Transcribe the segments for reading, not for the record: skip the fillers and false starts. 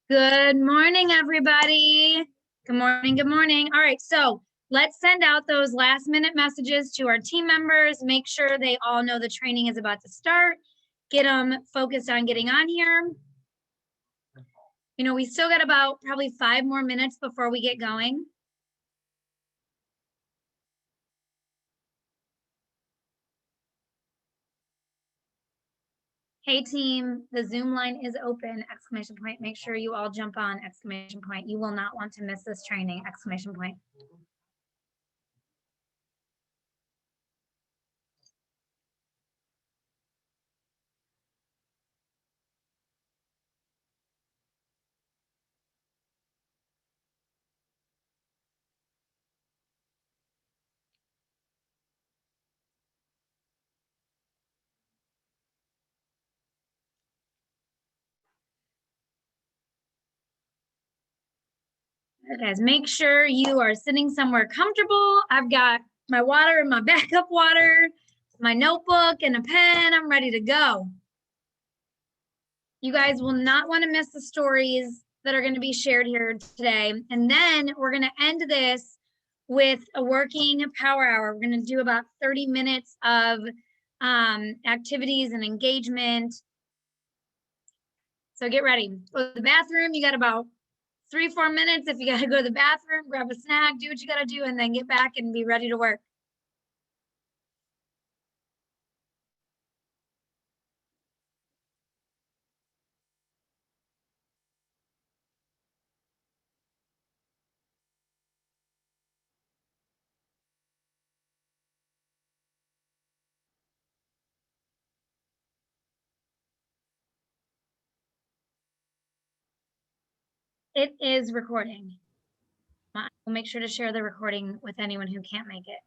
Good morning, everybody. Good morning, good morning. All right, so let's send out those last minute messages to our team members. Make sure they all know the training is about to start. Get them focused on getting on here. You know, we still got about probably 5 more minutes before we get going. Hey team, the Zoom line is open, exclamation point. Make sure you all jump on, exclamation point. You will not want to miss this training, exclamation point. Guys, make sure you are sitting somewhere comfortable. I've got my water and my backup water, my notebook and a pen. I'm ready to go. You guys will not want to miss the stories that are going to be shared here today. And then we're going to end this with a working power hour. We're going to do about 30 minutes of activities and engagement. So get ready. Go to the bathroom. You got about 3-4 minutes. If you got to go to the bathroom, grab a snack, do what you got to do, and then get back and be ready to work. It is recording. We'll make sure to share the recording with anyone who can't make it.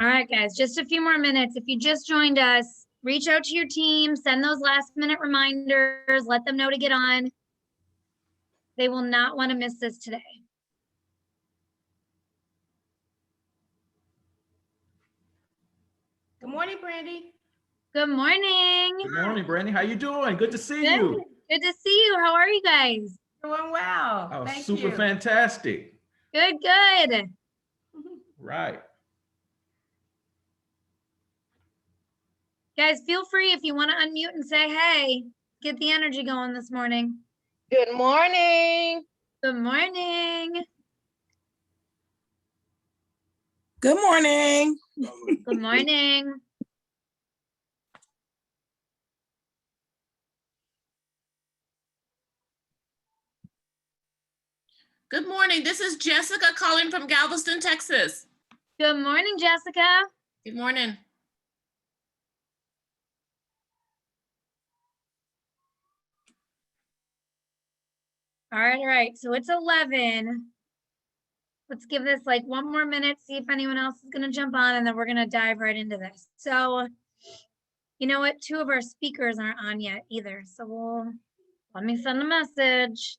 All right, guys, just a few more minutes. If you just joined us, reach out to your team, send those last minute reminders, let them know to get on. They will not want to miss this today. Good morning, Brandy. Good morning. Good morning, Brandy. How you doing? Good to see you. Good to see you. How are you guys? Doing well. Oh, Thank super you. fantastic. Good, good. Right. Guys, feel free if you want to unmute and say, hey, get the energy going this morning. Good morning. Good morning. Good morning. Good morning. Good morning. This is Jessica calling from Galveston, Texas. Good morning, Jessica. Good morning. All right. So it's 11. Let's give this like 1 more minute, see if anyone else is going to jump on, and then we're going to dive right into this. So, you know what? 2 of our speakers aren't on yet either. So let me send a message.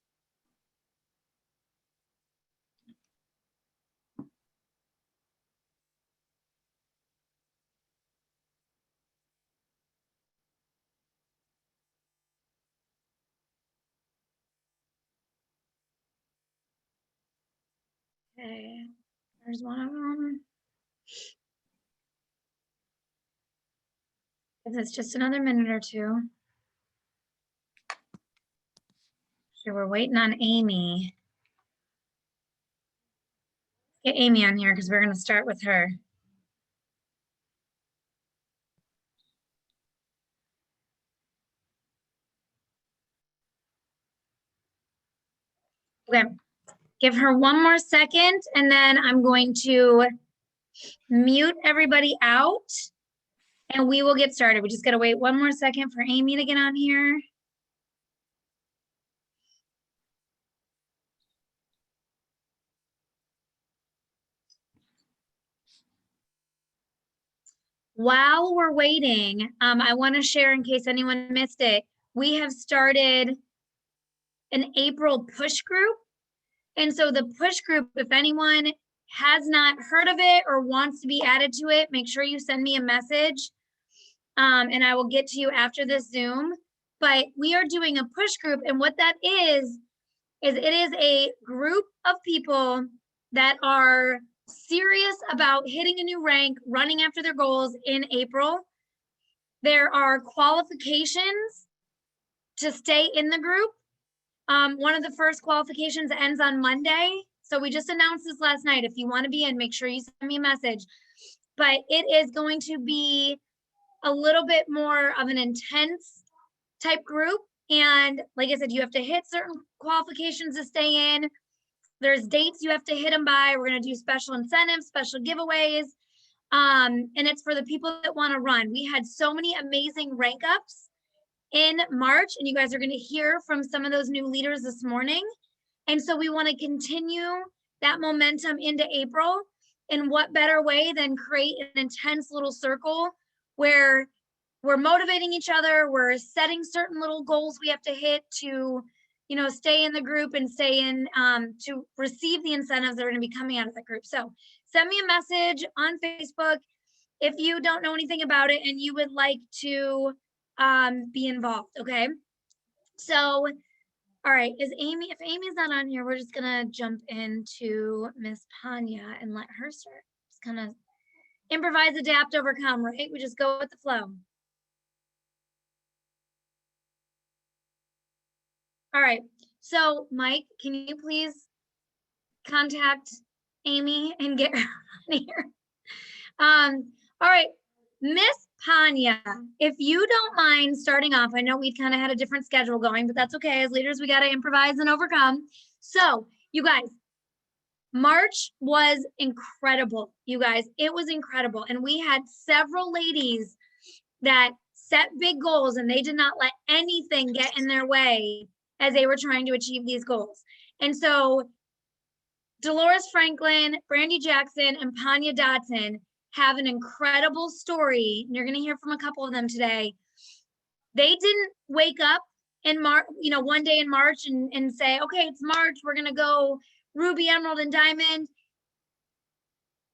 Okay, there's one of them. If it's just another minute or 2. So we're waiting on Amy. Get Amy on here because we're going to start with her. Okay, give her 1 more second, and then I'm going to mute everybody out, and we will get started. We just got to wait 1 more second for Amy to get on here. While we're waiting, I want to share in case anyone missed it, we have started an April push group. And so the push group, if anyone has not heard of it or wants to be added to it, make sure you send me a message. And I will get to you after this Zoom. But we are doing a push group, and what that is it is a group of people that are serious about hitting a new rank, running after their goals in April. There are qualifications to stay in the group. One of the first qualifications ends on Monday. So we just announced this last night. If you want to be in, make sure you send me a message. But it is going to be a little bit more of an intense type group. And like I said, you have to hit certain qualifications to stay in. There's dates you have to hit them by. We're going to do special incentives, special giveaways. And it's for the people that want to run. We had so many amazing rank ups in March, and you guys are going to hear from some of those new leaders this morning. And so we want to continue that momentum into April. And what better way than create an intense little circle where we're motivating each other, we're setting certain little goals we have to hit to, you know, stay in the group and stay in, to receive the incentives that are going to be coming out of the group. So send me a message on Facebook if you don't know anything about it and you would like to be involved, okay? So, all right, if Amy's not on here, we're just gonna jump into Miss Panya and let her start. Just kind of improvise, adapt, overcome, right? We just go with the flow. All right, so Mike, can you please contact Amy and get her on here? All right, Miss Panya, if you don't mind starting off, I know we kind of had a different schedule going, but that's okay. As leaders, we got to improvise and overcome. So you guys, March was incredible. You guys, it was incredible. And we had several ladies that set big goals and they did not let anything get in their way as they were trying to achieve these goals. And so Dolores Franklin, Brandy Jackson, and Panya Dotson have an incredible story. And you're going to hear from a couple of them today. They didn't wake up in March, you know, one day in March and say, okay, it's March, we're going to go Ruby, Emerald, and Diamond.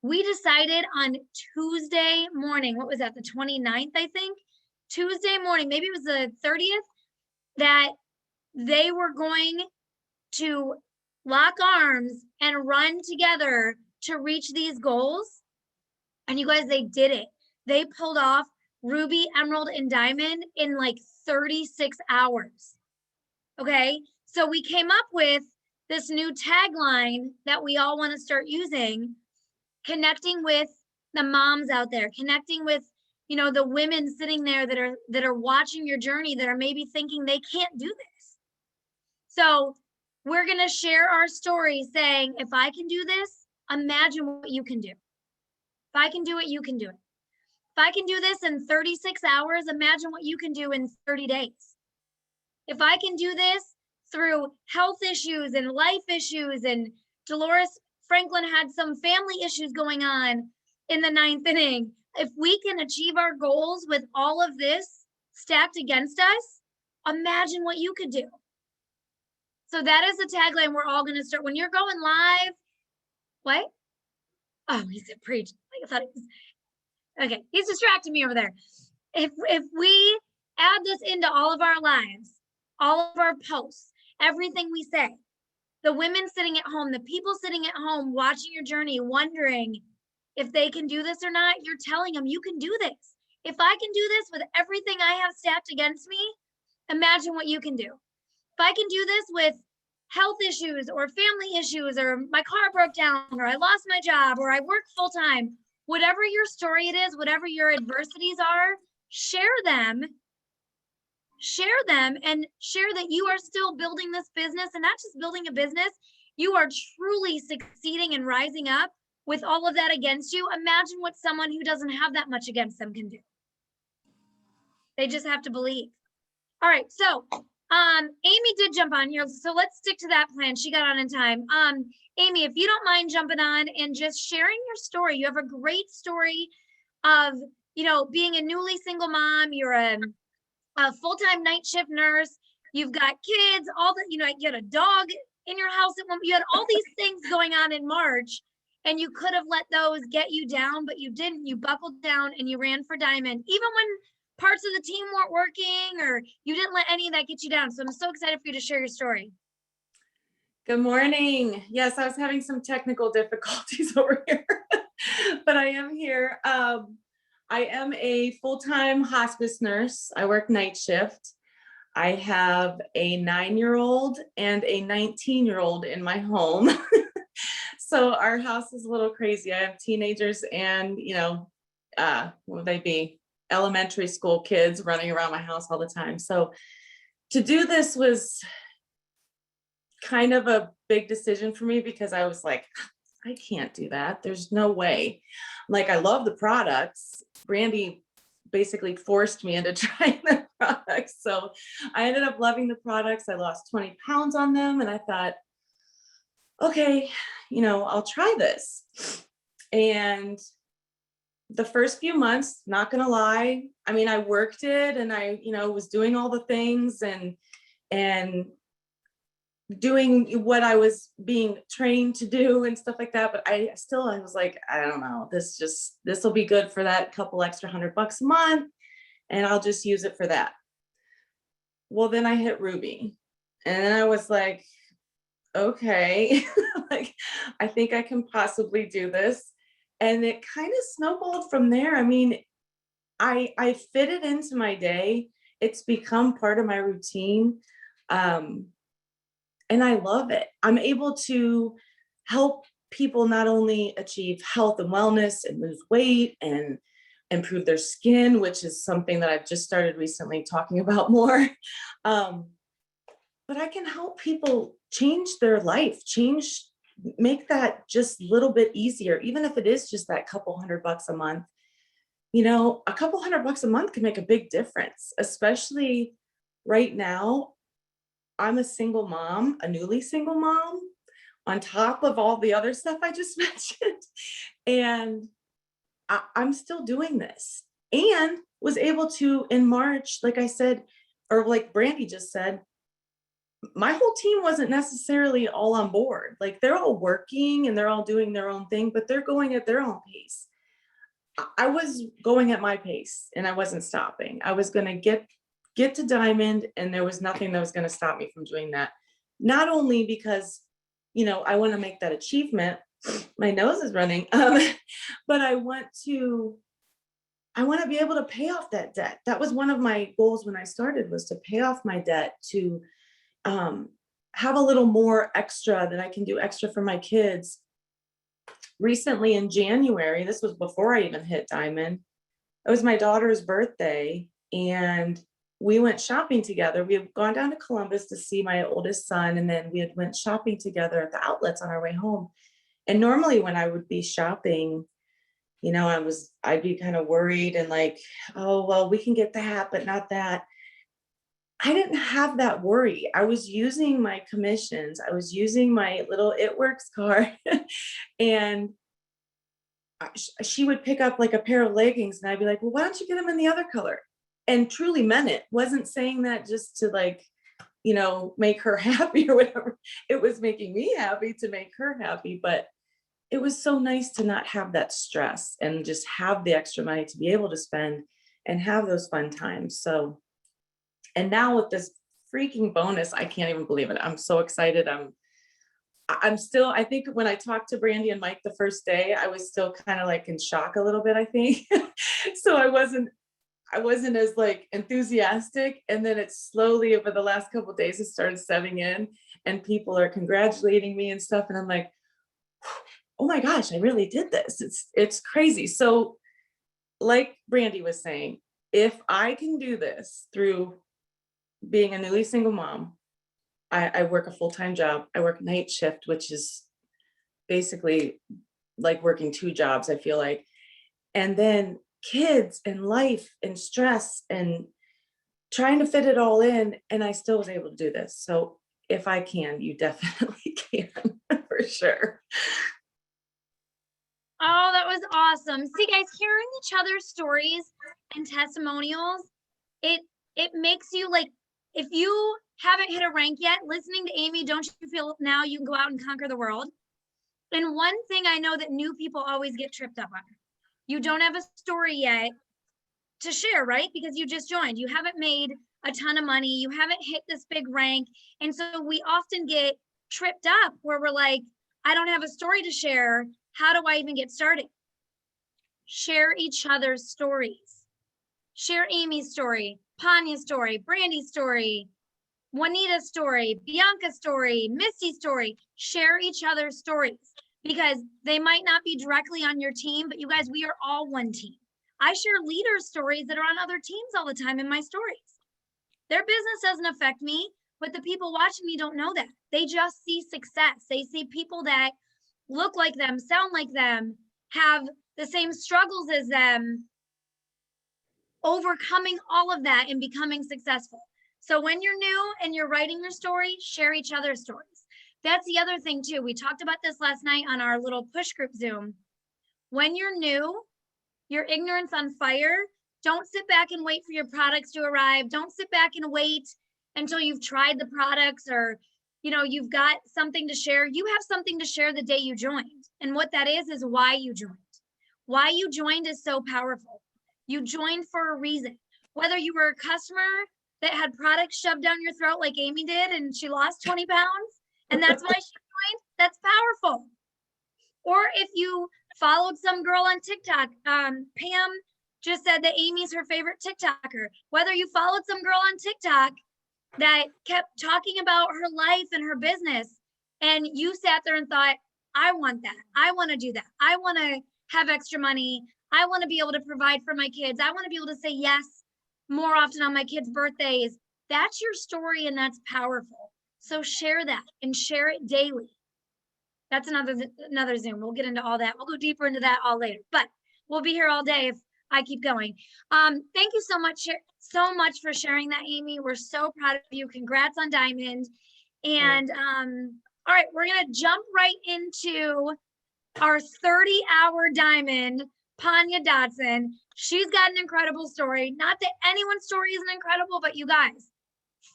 We decided on Tuesday morning, what was that, the 29th, I think? Tuesday morning, maybe it was the 30th, that they were going to lock arms and run together to reach these goals. And you guys, they did it. They pulled off Ruby, Emerald, and Diamond in like 36 hours. Okay, so we came up with this new tagline that we all want to start using, connecting with the moms out there, connecting with, you know, the women sitting there that are watching your journey, that are maybe thinking they can't do this. So we're going to share our story saying, if I can do this, imagine what you can do. If I can do it, you can do it. If I can do this in 36 hours, imagine what you can do in 30 days. If I can do this through health issues and life issues, and Dolores Franklin had some family issues going on in the 9th inning. If we can achieve our goals with all of this stacked against us, imagine what you could do. So that is the tagline we're all going to start. When you're going live, what? Oh, he said preach. I thought it was, okay, he's distracting me over there. If we add this into all of our lives, all of our posts, everything we say, the women sitting at home, the people sitting at home watching your journey, wondering if they can do this or not, you're telling them you can do this. If I can do this with everything I have stacked against me, imagine what you can do. If I can do this with health issues or family issues, or my car broke down, or I lost my job, or I work full time, whatever your story it is, whatever your adversities are, share them and share that you are still building this business, and not just building a business, you are truly succeeding and rising up with all of that against you. Imagine what someone who doesn't have that much against them can do. They just have to believe. All right, so Amy did jump on here, so let's stick to that plan. She got on in time. Amy, if you don't mind jumping on and just sharing your story. You have a great story of, you know, being a newly single mom. You're a full-time night shift nurse. You've got kids, all the, you know, you had a dog in your house at one, you had all these things going on in March, and you could have let those get you down, but you didn't. You buckled down and you ran for Diamond. Even parts of the team weren't working or you didn't let any of that get you down. So I'm so excited for you to share your story. Good morning. Yes, I was having some technical difficulties over here, but I am here. I am a full-time hospice nurse. I work night shift. I have a 9-year-old and a 19-year-old in my home. So our house is a little crazy. I have teenagers and, what would they be? Elementary school kids running around my house all the time. So to do this was kind of a big decision for me because I was like, I can't do that. There's no way. Like, I love the products. Brandy basically forced me into trying the products. So I ended up loving the products. I lost 20 pounds on them. And I thought, okay, I'll try this. And the first few months, not gonna lie, I mean, I worked it and I, was doing all the things and doing what I was being trained to do and stuff like that. But I was like, I don't know, this will be good for that couple extra $100 a month. And I'll just use it for that. Well, then I hit Ruby and then I was like, okay, like, I think I can possibly do this. And it kind of snowballed from there. I mean, I fit it into my day. It's become part of my routine. And I love it. I'm able to help people not only achieve health and wellness and lose weight and improve their skin, which is something that I've just started recently talking about more. But I can help people change their life, make that just a little bit easier, even if it is just that couple $100 a month. A couple $100 a month can make a big difference, especially right now. I'm a single mom, a newly single mom, on top of all the other stuff I just mentioned. And I'm still doing this and was able to, in March, like I said, or like Brandy just said, my whole team wasn't necessarily all on board. Like, they're all working and they're all doing their own thing, but they're going at their own pace. I was going at my pace and I wasn't stopping. I was going to get to Diamond, and there was nothing that was going to stop me from doing that. Not only because, I want to make that achievement, my nose is running, but I want to be able to pay off that debt. That was one of my goals when I started, was to pay off my debt, to have a little more extra that I can do extra for my kids. Recently in January, this was before I even hit Diamond, it was my daughter's birthday, and we went shopping together. We had gone down to Columbus to see my oldest son, and then we had went shopping together at the outlets on our way home. And normally when I would be shopping, I'd be kind of worried and like, oh, well, we can get that, but not that. I didn't have that worry. I was using my commissions. I was using my little It Works card and she would pick up like a pair of leggings and I'd be like, well, why don't you get them in the other color? And truly meant it. Wasn't saying that just to like, make her happy or whatever. It was making me happy to make her happy. But it was so nice to not have that stress and just have the extra money to be able to spend and have those fun times. So, and now with this freaking bonus, I can't even believe it. I'm so excited. I'm still, I think when I talked to Brandy and Mike the first day, I was still kind of like in shock a little bit, I think. So I wasn't as like enthusiastic. And then it slowly over the last couple of days, it started setting in and people are congratulating me and stuff. And I'm like, oh my gosh, I really did this. It's crazy. So like Brandy was saying, if I can do this through being a newly single mom, I work a full-time job. I work night shift, which is basically like working 2 jobs, I feel like. And then kids and life and stress and trying to fit it all in. And I still was able to do this. So if I can, you definitely can for sure. Oh, that was awesome. See, guys, hearing each other's stories and testimonials, it makes you like, if you haven't hit a rank yet, listening to Amy, don't you feel now you can go out and conquer the world? And one thing I know that new people always get tripped up on. You don't have a story yet. to share, right? Because you just joined. You haven't made a ton of money. You haven't hit this big rank. And so we often get tripped up where we're like, I don't have a story to share. How do I even get started? Share each other's stories. Share Amy's story, Panya's story, Brandy's story, Juanita's story, Bianca's story, Misty's story. Share each other's stories because they might not be directly on your team, but you guys, we are all one team. I share leaders' stories that are on other teams all the time in my stories. Their business doesn't affect me, but the people watching me don't know that. They just see success. They see people that look like them, sound like them, have the same struggles as them, overcoming all of that and becoming successful. So when you're new and you're writing your story, share each other's stories. That's the other thing too. We talked about this last night on our little push group Zoom. When you're new, your ignorance on fire, don't sit back and wait for your products to arrive. Don't sit back and wait until you've tried the products or, you know, you've got something to share. You have something to share the day you joined. And what that is why you joined. Why you joined is so powerful. You joined for a reason. Whether you were a customer that had products shoved down your throat like Amy did and she lost 20 pounds and that's why she joined, that's powerful. Or if you followed some girl on TikTok, Pam just said that Amy's her favorite TikToker. Whether you followed some girl on TikTok that kept talking about her life and her business and you sat there and thought, I want that. I want to do that. I want to have extra money. I want to be able to provide for my kids. I want to be able to say yes more often on my kids' birthdays. That's your story and that's powerful. So share that and share it daily. That's another Zoom. We'll get into all that. We'll go deeper into that all later, but we'll be here all day if I keep going. Thank you so much for sharing that, Amy. We're so proud of you. Congrats on Diamond. And all right, we're going to jump right into our 30-hour Diamond, Panya Dotson. She's got an incredible story. Not that anyone's story isn't incredible, but you guys,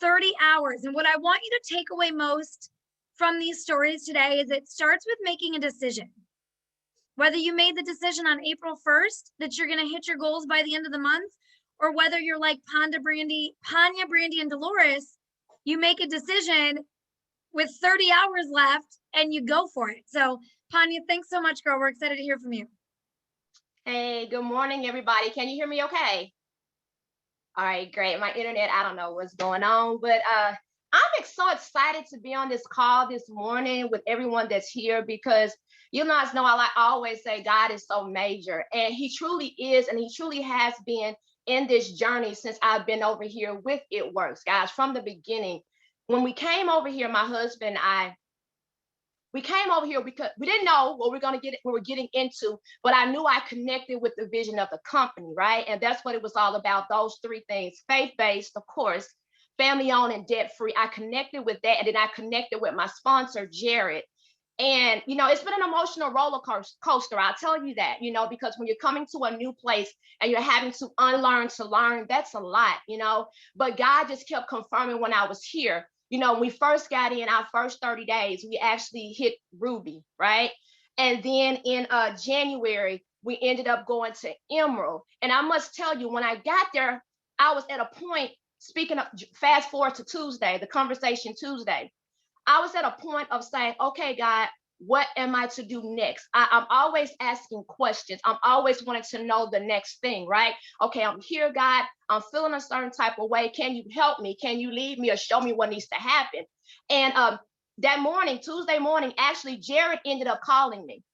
30 hours. And what I want you to take away most from these stories today is it starts with making a decision. Whether you made the decision on April 1st that you're going to hit your goals by the end of the month, or whether you're like Panya, Brandy, and Dolores, you make a decision with 30 hours left and you go for it. So Panya, thanks so much, girl. We're excited to hear from you. Hey, good morning, everybody. Can you hear me okay? All right, great. My internet, I don't know what's going on, but I'm so excited to be on this call this morning with everyone that's here because you guys know I always say God is so major, and he truly is, and he truly has been in this journey since I've been over here with It Works, guys, from the beginning. When we came over here, my husband and I, we came over here because we didn't know what we were getting into, but I knew I connected with the vision of the company, right? And that's what it was all about, those three things: faith-based, of course, family-owned and debt-free. I connected with that, and then I connected with my sponsor, Jared. And, you know, it's been an emotional roller coaster, I'll tell you that, you know, because when you're coming to a new place and you're having to unlearn to learn, that's a lot, you know, but God just kept confirming when I was here. You know, when we first got in our first 30 days, we actually hit Ruby, right? And then in January, we ended up going to Emerald. And I must tell you, when I got there, I was at a point, speaking of, fast forward to Tuesday, the conversation Tuesday, I was at a point of saying, okay, God, what am I to do next? I'm always asking questions. I'm always wanting to know the next thing, right? Okay, I'm here, God. I'm feeling a certain type of way. Can you help me? Can you lead me or show me what needs to happen? And that morning, Tuesday morning, actually, Jared ended up calling me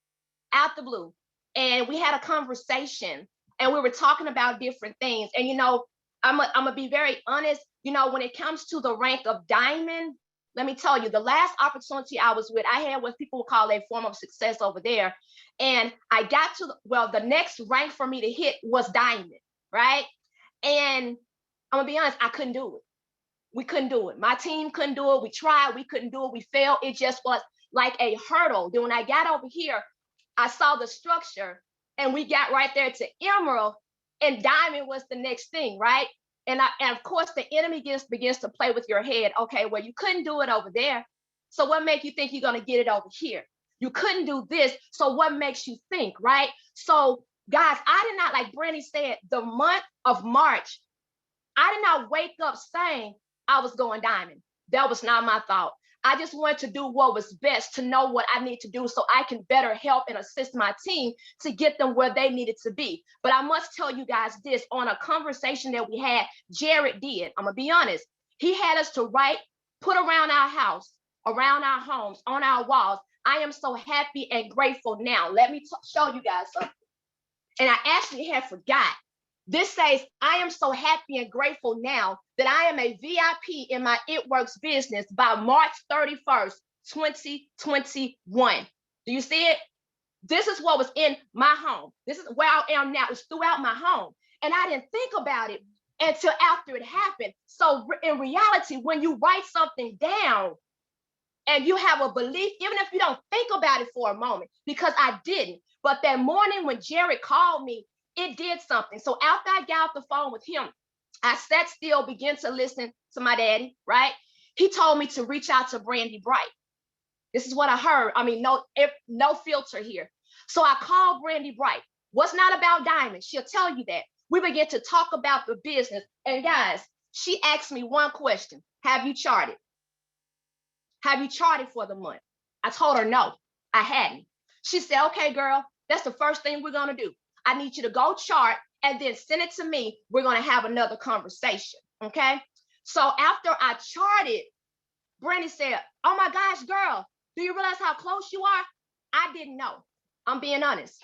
out the blue. And we had a conversation and we were talking about different things. And, you know, I'm gonna be very honest, you know, when it comes to the rank of Diamond, let me tell you, the last opportunity I was with, I had what people would call a form of success over there. And I got to, the next rank for me to hit was Diamond, right? And I'm gonna be honest, I couldn't do it. We couldn't do it. My team couldn't do it. We tried, we couldn't do it. We failed. It just was like a hurdle. Then when I got over here, I saw the structure and we got right there to Emerald, and Diamond was the next thing, right? And of course, the enemy begins to play with your head. Okay, well, you couldn't do it over there. So what makes you think you're going to get it over here? You couldn't do this. So what makes you think, right? So Guys, I did not, like Brandy said, the month of March, I did not wake up saying I was going diamond. That was not my thought. I just wanted to do what was best, to know what I need to do so I can better help and assist my team to get them where they needed to be. But I must tell you guys this, on a conversation that we had, Jared did, I'm gonna be honest, he had us to write, put around our house, around our homes, on our walls. I am so happy and grateful now. Let me show you guys something. And I actually had forgot. This says, I am so happy and grateful now that I am a VIP in my It Works business by March 31st, 2021. Do you see it? This is what was in my home. This is where I am now. It's throughout my home. And I didn't think about it until after it happened. So in reality, when you write something down and you have a belief, even if you don't think about it for a moment, because I didn't, but that morning when Jared called me, it did something. So after I got off the phone with him, I sat still, began to listen to my daddy, right? He told me to reach out to Brandy Bright. This is what I heard. I mean, no filter here. So I called Brandy Bright. What's not about diamonds? She'll tell you that. We began to talk about the business. And guys, she asked me one question. Have you charted? Have you charted for the month? I told her no, I hadn't. She said, okay, girl, that's the first thing we're gonna do. I need you to go chart and then send it to me. We're going to have another conversation. Okay. So after I charted, Brandy said, oh my gosh, girl, do you realize how close you are? I didn't know. I'm being honest.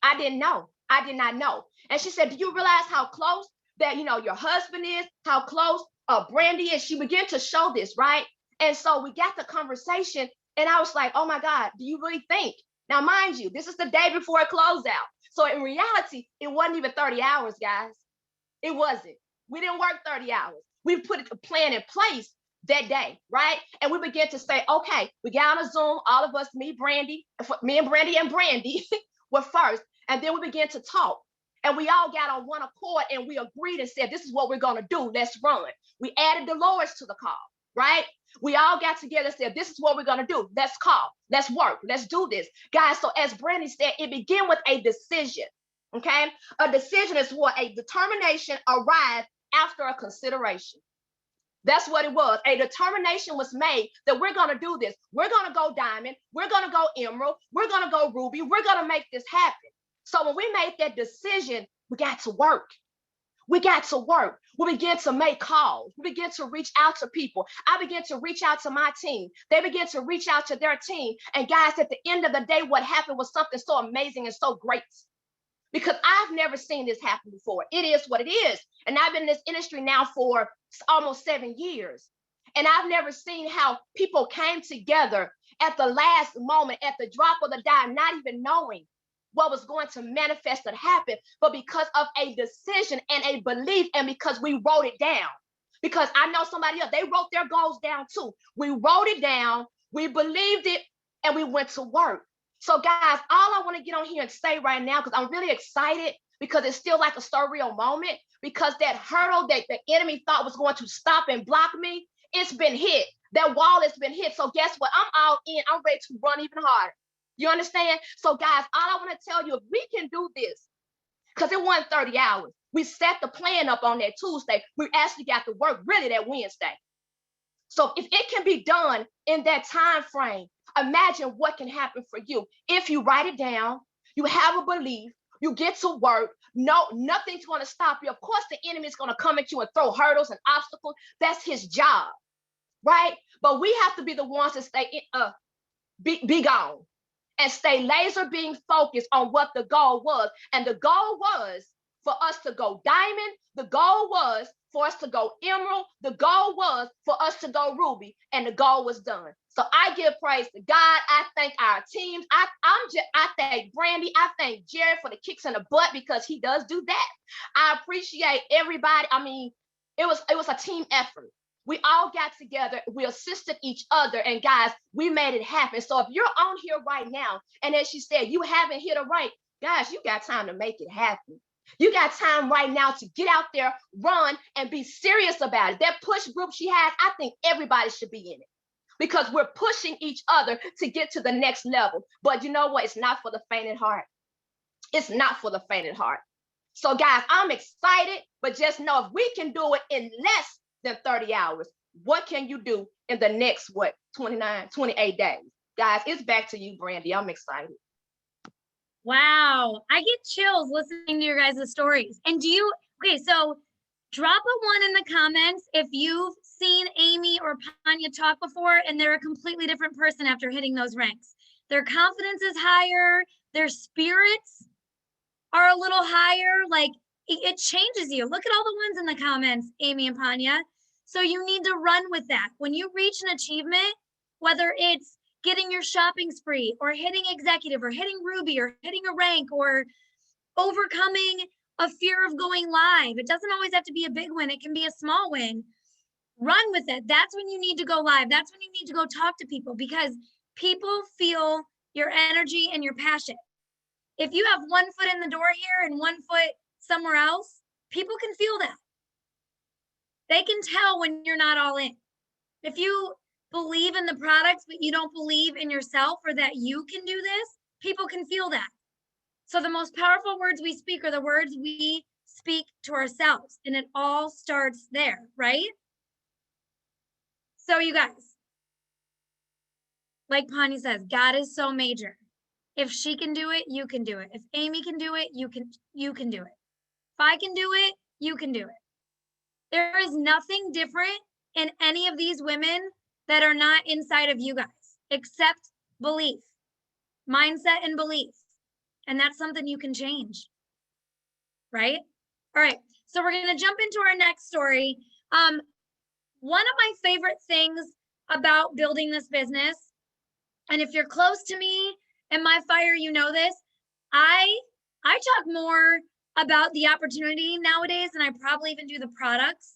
I didn't know. I did not know. And she said, do you realize how close that, your husband is, how close Brandy is? She began to show this, right? And so we got the conversation and I was like, oh my God, do you really think? Now, mind you, this is the day before it closed out. So in reality, it wasn't even 30 hours, guys. It wasn't. We didn't work 30 hours. We put a plan in place that day, right? And we began to say, okay, we got on a Zoom, all of us, me and Brandy were first. And then we began to talk. And we all got on one accord and we agreed and said, this is what we're going to do. Let's run. We added Dolores to the call, right? We all got together and said, this is what we're going to do. Let's call. Let's work. Let's do this. Guys, so as Brandy said, it began with a decision, okay? A decision is what? A determination arrived after a consideration. That's what it was. A determination was made that we're going to do this. We're going to go diamond. We're going to go emerald. We're going to go ruby. We're going to make this happen. So when we made that decision, we got to work. We got to work. We began to make calls. We began to reach out to people. I began to reach out to my team. They began to reach out to their team. And guys, at the end of the day, what happened was something so amazing and so great. Because I've never seen this happen before. It is what it is. And I've been in this industry now for almost 7 years. And I've never seen how people came together at the last moment, at the drop of the dime, not even knowing what was going to manifest and happen, but because of a decision and a belief, and because we wrote it down. Because I know somebody else, they wrote their goals down too. We wrote it down, we believed it, and we went to work. So guys, all I want to get on here and say right now, because I'm really excited, because it's still like a surreal moment, because that hurdle that the enemy thought was going to stop and block me, it's been hit. That wall has been hit. So guess what? I'm all in. I'm ready to run even harder. You understand? So guys, all I want to tell you, if we can do this, because it wasn't 30 hours. We set the plan up on that Tuesday. We actually got to work really that Wednesday. So if it can be done in that time frame, imagine what can happen for you. If you write it down, you have a belief, you get to work, no, nothing's going to stop you. Of course, the enemy is going to come at you and throw hurdles and obstacles. That's his job, right? But we have to be the ones to stay, be gone. And stay laser being focused on what the goal was. And the goal was for us to go diamond. The goal was for us to go emerald. The goal was for us to go ruby. And the goal was done. So I give praise to God. I thank our teams. I thank Brandy. I thank Jared for the kicks in the butt, because he does do that. I appreciate everybody. I mean, it was a team effort. We all got together, we assisted each other, and guys, we made it happen. So if you're on here right now, and as she said, you haven't hit a rank, guys, you got time to make it happen. You got time right now to get out there, run, and be serious about it. That push group she has, I think everybody should be in it, because we're pushing each other to get to the next level. But you know what? It's not for the faint at heart. It's not for the faint of heart. So guys, I'm excited, but just know if we can do it in less than 30 hours, what can you do in the next, 28 days? Guys, it's back to you, Brandy. I'm excited. Wow, I get chills listening to your guys' stories. And okay, so drop a 1 in the comments if you've seen Amy or Panya talk before and they're a completely different person after hitting those ranks. Their confidence is higher, their spirits are a little higher, like it changes you. Look at all the ones in the comments, Amy and Panya. So you need to run with that. When you reach an achievement, whether it's getting your shopping spree or hitting executive or hitting Ruby or hitting a rank or overcoming a fear of going live. It doesn't always have to be a big win. It can be a small win. Run with it. That's when you need to go live. That's when you need to go talk to people because people feel your energy and your passion. If you have 1 foot in the door here and 1 foot somewhere else, people can feel that. They can tell when you're not all in. If you believe in the products, but you don't believe in yourself or that you can do this, people can feel that. So the most powerful words we speak are the words we speak to ourselves. And it all starts there, right? So you guys, like Panya says, God is so major. If she can do it, you can do it. If Amy can do it, you can do it. If I can do it, you can do it. There is nothing different in any of these women that are not inside of you guys, except belief, mindset and belief. And that's something you can change, right? All right, so we're gonna jump into our next story. One of my favorite things about building this business, and if you're close to me and my fire, you know this, I talk more about the opportunity nowadays than I probably even do the products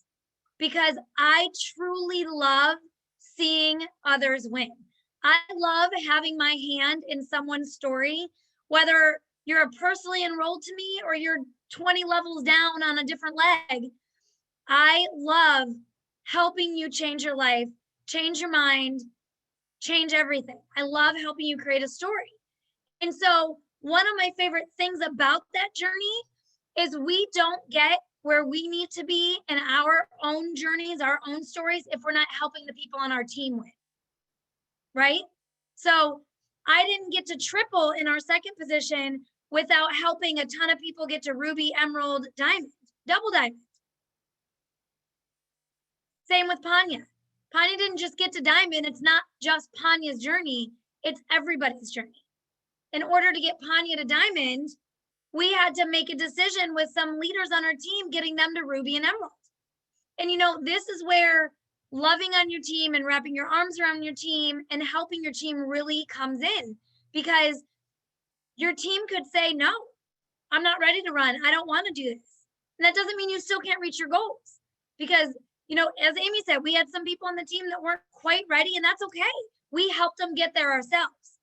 because I truly love seeing others win. I love having my hand in someone's story, whether you're personally enrolled to me or you're 20 levels down on a different leg. I love helping you change your life, change your mind, change everything. I love helping you create a story. And so one of my favorite things about that journey is we don't get where we need to be in our own journeys, our own stories, if we're not helping the people on our team win, right? So I didn't get to triple in our second position without helping a ton of people get to Ruby, Emerald, Diamond, double Diamond. Same with Panya. Panya didn't just get to Diamond. It's not just Panya's journey. It's everybody's journey. In order to get Panya to Diamond, we had to make a decision with some leaders on our team, getting them to Ruby and Emerald. And you know, this is where loving on your team and wrapping your arms around your team and helping your team really comes in, because your team could say, no, I'm not ready to run. I don't want to do this. And that doesn't mean you still can't reach your goals, because, you know, as Amy said, we had some people on the team that weren't quite ready, and that's okay. We helped them get there ourselves.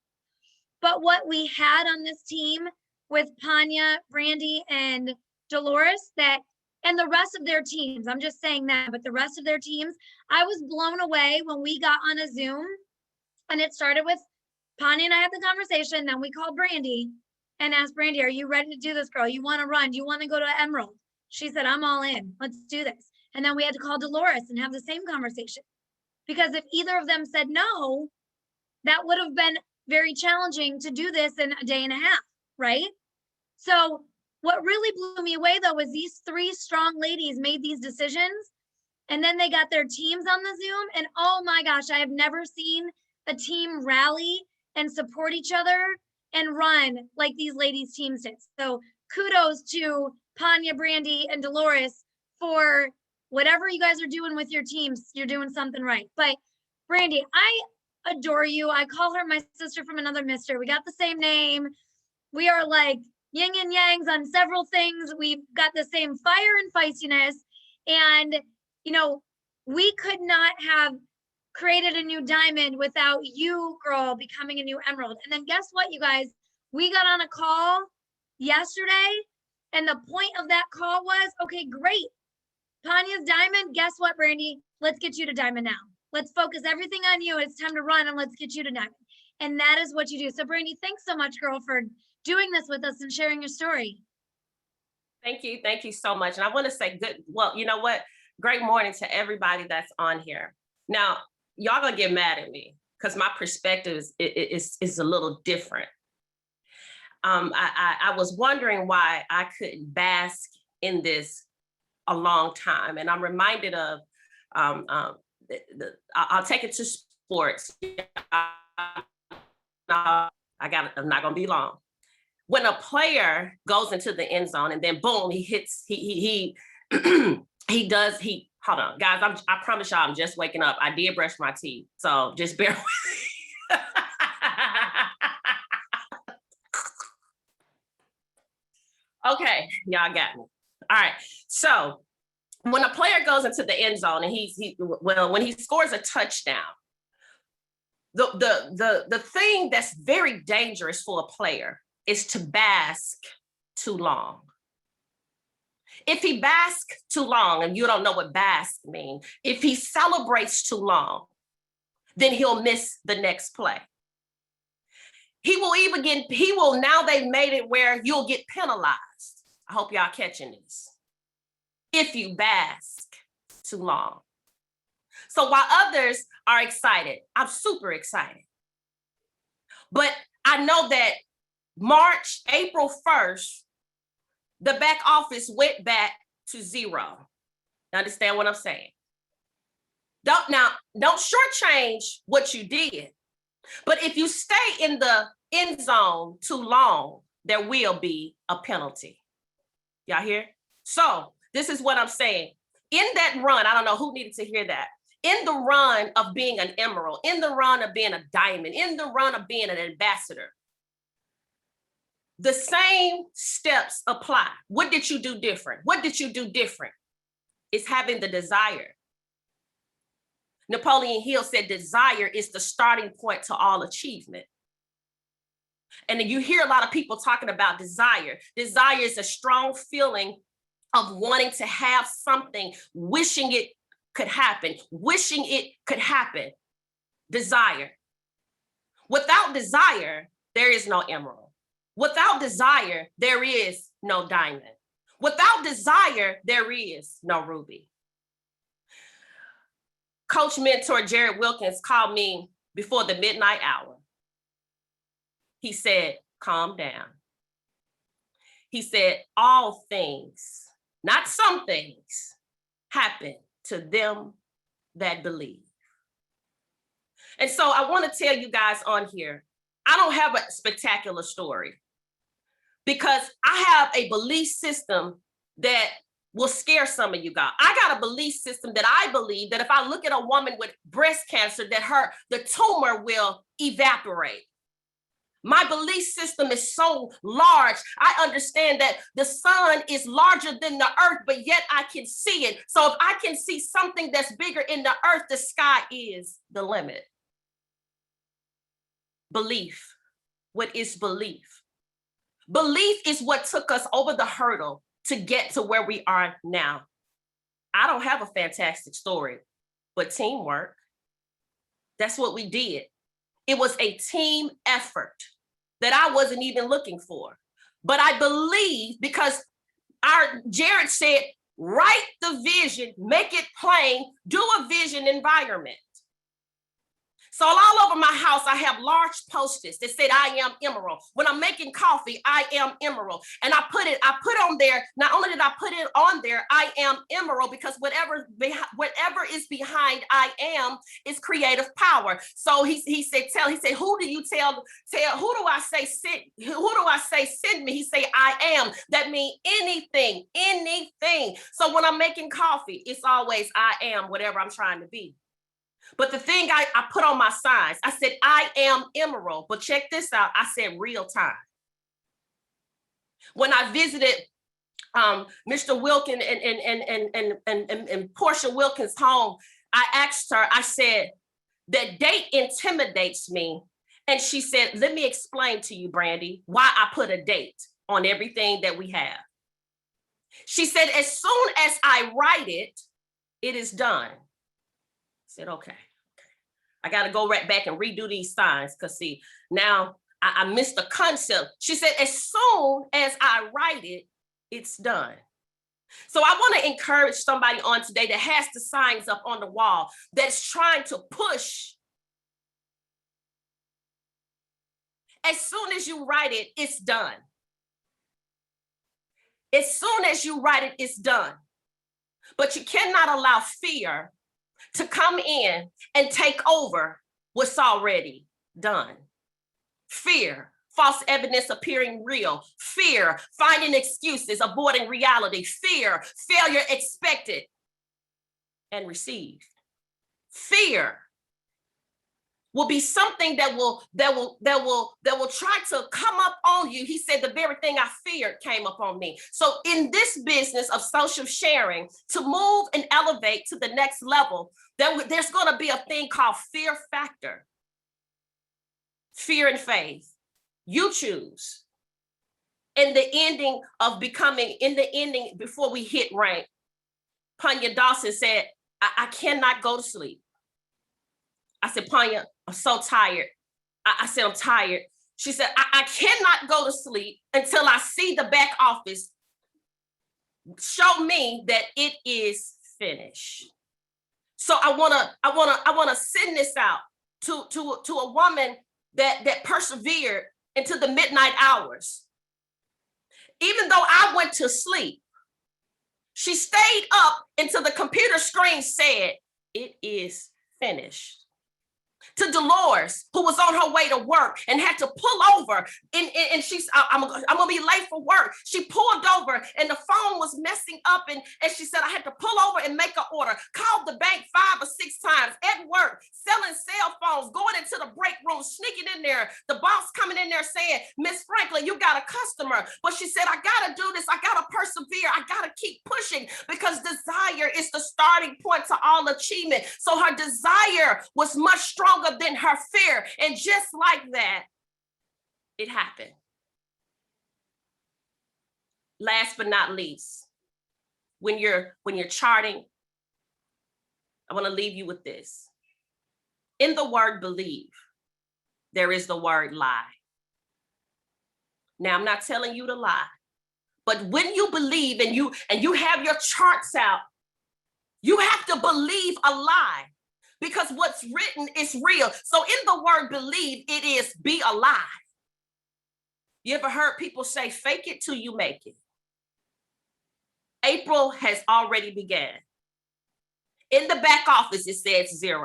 But what we had on this team with Panya, Brandy, and Dolores, and the rest of their teams, I'm just saying that, but the rest of their teams, I was blown away when we got on a Zoom, and it started with Panya and I had the conversation. Then we called Brandy and asked Brandy, are you ready to do this, girl? You want to run? Do you want to go to Emerald? She said, I'm all in. Let's do this. And then we had to call Dolores and have the same conversation, because if either of them said no, that would have been very challenging to do this in a day and a half, right? So what really blew me away, though, was these 3 strong ladies made these decisions, and then they got their teams on the Zoom, and oh my gosh, I have never seen a team rally and support each other and run like these ladies' teams did. So kudos to Panya, Brandy, and Dolores for whatever you guys are doing with your teams. You're doing something right. But Brandy, I adore you. I call her my sister from another mister. We got the same name. We are like yin and yangs on several things. We've got the same fire and feistiness. And, you know, we could not have created a new Diamond without you, girl, becoming a new Emerald. And then guess what, you guys? We got on a call yesterday, and the point of that call was, okay, great. Panya's Diamond. Guess what, Brandy? Let's get you to Diamond now. Let's focus everything on you. It's time to run, and let's get you to Diamond. And that is what you do. So Brandy, thanks so much, girl, for doing this with us and sharing your story. Thank you. Thank you so much. And I want to say well, you know what? Great morning to everybody that's on here. Now, y'all gonna get mad at me because my perspective is a little different. I was wondering why I couldn't bask in this a long time. And I'm reminded of, I'll take it to sports. I'm not gonna be long. When a player goes into the end zone and then boom, he hits, hold on, guys, I promise y'all I'm just waking up. I did brush my teeth, so just bear with me. Okay, y'all got me. All right, so when a player goes into the end zone and when he scores a touchdown, the thing that's very dangerous for a player is to bask too long. If he basks too long, and you don't know what bask means, if he celebrates too long, then he'll miss the next play. Now they've made it where you'll get penalized. I hope y'all catching this. If you bask too long. So while others are excited, I'm super excited. But I know that April 1st, the back office went back to zero. Understand what I'm saying? Don't shortchange what you did. But if you stay in the end zone too long, there will be a penalty. Y'all hear? So this is what I'm saying. In that run, I don't know who needed to hear that. In the run of being an emerald, in the run of being a diamond, in the run of being an ambassador, the same steps apply. What did you do different? What did you do different? It's having the desire. Napoleon Hill said desire is the starting point to all achievement. And you hear a lot of people talking about desire. Desire is a strong feeling of wanting to have something, wishing it could happen, wishing it could happen. Desire. Without desire, there is no emerald. Without desire, there is no diamond. Without desire, there is no ruby. Coach mentor Jared Wilkins called me before the midnight hour. He said, calm down. He said, all things, not some things, happen to them that believe. And so I want to tell you guys on here, I don't have a spectacular story because I have a belief system that will scare some of you guys. I got a belief system that I believe that if I look at a woman with breast cancer, that the tumor will evaporate. My belief system is so large. I understand that the sun is larger than the earth, but yet I can see it. So if I can see something that's bigger in the earth, the sky is the limit. Belief. What is belief? Belief is what took us over the hurdle to get to where we are now. I don't have a fantastic story, but teamwork. That's what we did. It was a team effort that I wasn't even looking for. But I believe because Jared said, write the vision, make it plain, do a vision environment. So all over my house, I have large posters that said, I am emerald. When I'm making coffee, I am emerald. And I put on there, not only did I put it on there, I am emerald, because whatever is behind I am is creative power. So he said, who do I say send me? He say, I am. That means anything. So when I'm making coffee, it's always I am whatever I'm trying to be. But the thing I put on my signs, I said, I am emerald. But check this out. I said real time. When I visited Mr. Wilkins and Portia Wilkins' home, I asked her, I said, that date intimidates me. And she said, let me explain to you, Brandy, why I put a date on everything that we have. She said, as soon as I write it, it is done. I said, okay. I got to go right back and redo these signs because see, now I missed the concept. She said, as soon as I write it, it's done. So I want to encourage somebody on today that has the signs up on the wall that's trying to push. As soon as you write it, it's done. As soon as you write it, it's done. But you cannot allow fear to come in and take over what's already done. Fear, false evidence appearing real. Fear, finding excuses, avoiding reality. Fear, failure expected and received. Fear will be something that will try to come up on you. He said, the very thing I feared came up on me. So in this business of social sharing, to move and elevate to the next level, there's going to be a thing called fear factor. Fear and faith. You choose. In the ending, before we hit rank, Panya Dawson said, I cannot go to sleep. I said, Panya, I'm so tired. I said, I'm tired. She said, I cannot go to sleep until I see the back office show me that it is finished. So I wanna send this out to a woman that persevered into the midnight hours. Even though I went to sleep, she stayed up until the computer screen said, it is finished. To Dolores, who was on her way to work and had to pull over, and she's, I'm gonna be late for work. She pulled over and the phone was messing up, and she said, I had to pull over and make an order. Called the bank 5 or 6 times at work, selling cell phones, going into the break room, sneaking in there. The boss coming in there saying, Miss Franklin, you got a customer. But she said, I gotta do this. I gotta persevere. I gotta keep pushing, because desire is the starting point to all achievement. So her desire was much stronger than her fear. And just like that, it happened. Last but not least, when you're charting, I want to leave you with this. In the word believe, there is the word lie. Now, I'm not telling you to lie, but when you believe and you have your charts out, you have to believe a lie. Because what's written is real. So in the word believe, it is be alive. You ever heard people say, fake it till you make it? April has already begun. In the back office, it says 0.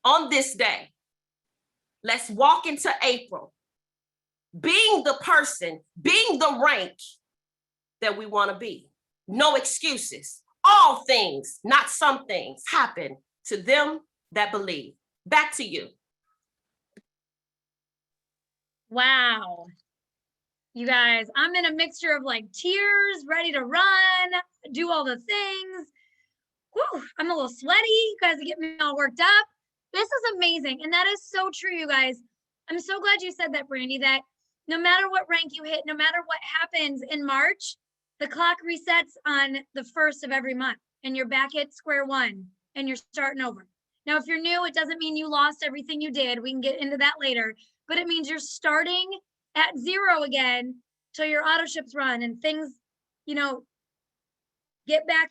On this day, let's walk into April, being the person, being the rank that we want to be. No excuses. All things, not some things, happen to them that believe. Back to you. Wow. You guys, I'm in a mixture of like tears, ready to run, do all the things. Whew, I'm a little sweaty. You guys get me all worked up. This is amazing. And that is so true, you guys. I'm so glad you said that, Brandy, that no matter what rank you hit, no matter what happens in March, the clock resets on the 1st of every month and you're back at square one and you're starting over. Now, if you're new, it doesn't mean you lost everything you did. We can get into that later, but it means you're starting at 0 again till your auto ships run and things, get back,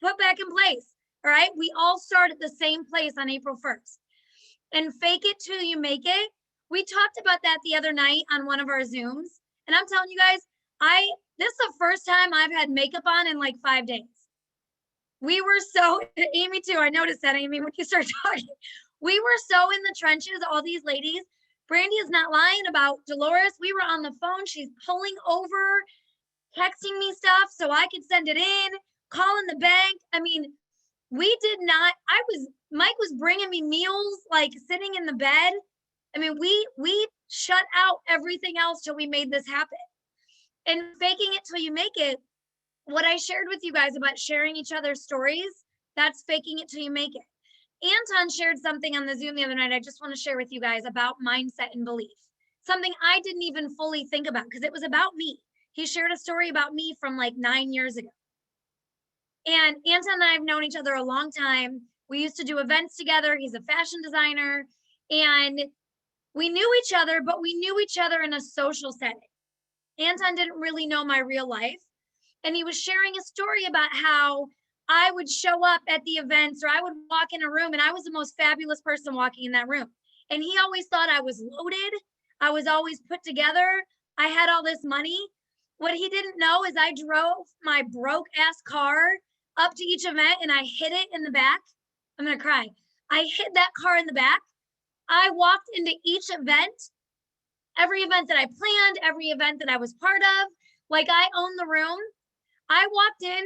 put back in place. All right. We all start at the same place on April 1st. And fake it till you make it. We talked about that the other night on one of our Zooms. And I'm telling you guys, this is the first time I've had makeup on in like 5 days. We were so, Amy too, I noticed that, Amy, when you started talking. We were so in the trenches, all these ladies. Brandy is not lying about Dolores. We were on the phone. She's pulling over, texting me stuff so I could send it in, calling the bank. I mean, we did not, Mike was bringing me meals, like sitting in the bed. I mean, we shut out everything else till we made this happen. And faking it till you make it, what I shared with you guys about sharing each other's stories, that's faking it till you make it. Anton shared something on the Zoom the other night I just want to share with you guys about mindset and belief. Something I didn't even fully think about because it was about me. He shared a story about me from like 9 years ago. And Anton and I have known each other a long time. We used to do events together. He's a fashion designer. And We knew each other, but we knew each other in a social setting. Anton didn't really know my real life. And he was sharing a story about how I would show up at the events, or I would walk in a room and I was the most fabulous person walking in that room. And he always thought I was loaded. I was always put together. I had all this money. What he didn't know is I drove my broke ass car up to each event and I hid it in the back. I'm gonna cry. I hid that car in the back. I walked into each event, every event that I planned, every event that I was part of, like I owned the room. I walked in,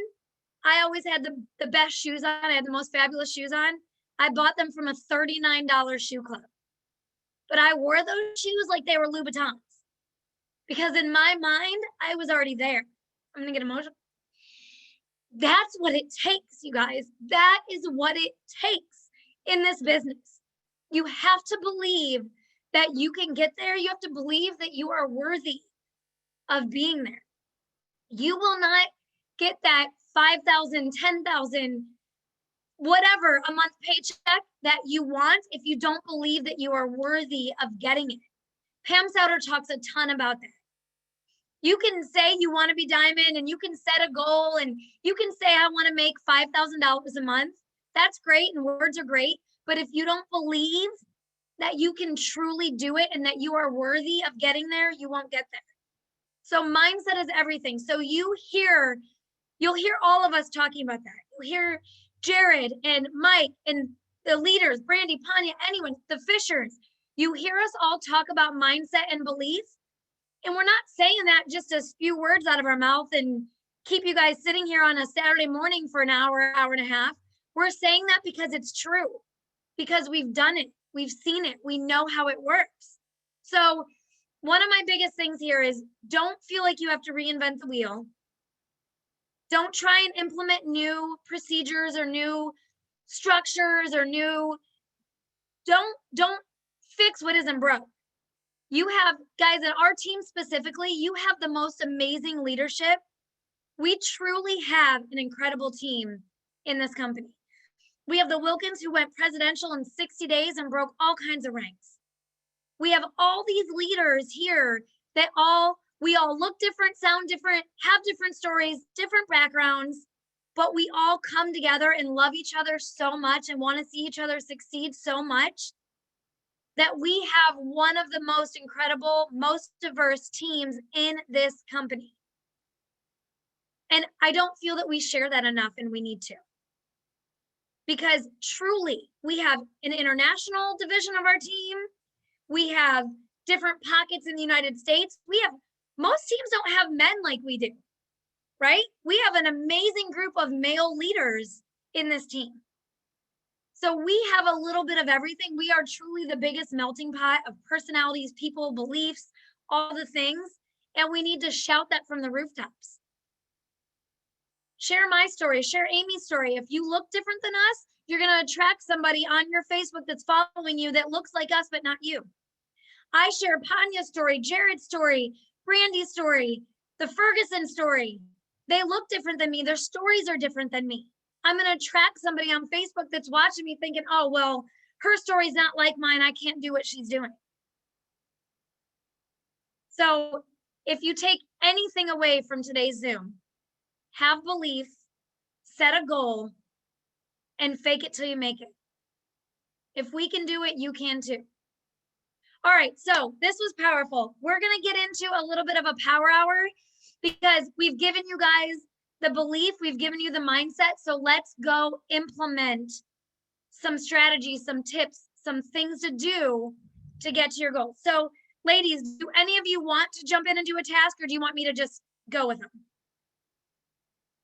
I always had the best shoes on. I had the most fabulous shoes on. I bought them from a $39 shoe club. But I wore those shoes like they were Louboutins. Because in my mind, I was already there. I'm gonna get emotional. That's what it takes, you guys. That is what it takes in this business. You have to believe that you can get there. You have to believe that you are worthy of being there. You will not get that 5,000, 10,000, whatever a month paycheck that you want if you don't believe that you are worthy of getting it. Pam Souter talks a ton about that. You can say you want to be diamond and you can set a goal and you can say, I want to make $5,000 a month. That's great and words are great. But if you don't believe that you can truly do it and that you are worthy of getting there, you won't get there. So mindset is everything. So you'll hear all of us talking about that. You'll hear Jared and Mike and the leaders, Brandy, Panya, anyone, the Fishers. You hear us all talk about mindset and belief. And we're not saying that just to spew words out of our mouth and keep you guys sitting here on a Saturday morning for an hour, hour and a half. We're saying that because it's true, because we've done it. We've seen it. We know how it works. So one of my biggest things here is don't feel like you have to reinvent the wheel. Don't try and implement new procedures or new structures or don't fix what isn't broke. You have, guys, in our team specifically, you have the most amazing leadership. We truly have an incredible team in this company. We have the Wilkins who went presidential in 60 days and broke all kinds of ranks. We have all these leaders here that we all look different, sound different, have different stories, different backgrounds, but we all come together and love each other so much and want to see each other succeed so much that we have one of the most incredible, most diverse teams in this company. And I don't feel that we share that enough, and we need to. Because truly, we have an international division of our team. We have different pockets in the United States. Most teams don't have men like we do, right? We have an amazing group of male leaders in this team. So we have a little bit of everything. We are truly the biggest melting pot of personalities, people, beliefs, all the things. And we need to shout that from the rooftops. Share my story, share Amy's story. If you look different than us, you're going to attract somebody on your Facebook that's following you that looks like us, but not you. I share Panya's story, Jared's story, Brandy's story, the Ferguson story. They look different than me. Their stories are different than me. I'm going to attract somebody on Facebook that's watching me thinking, oh, well, her story's not like mine. I can't do what she's doing. So if you take anything away from today's Zoom, have belief, set a goal, and fake it till you make it. If we can do it, you can too. All right, so this was powerful. We're going to get into a little bit of a power hour because we've given you guys the belief, we've given you the mindset. So let's go implement some strategies, some tips, some things to do to get to your goal. So ladies, do any of you want to jump in and do a task, or do you want me to just go with them?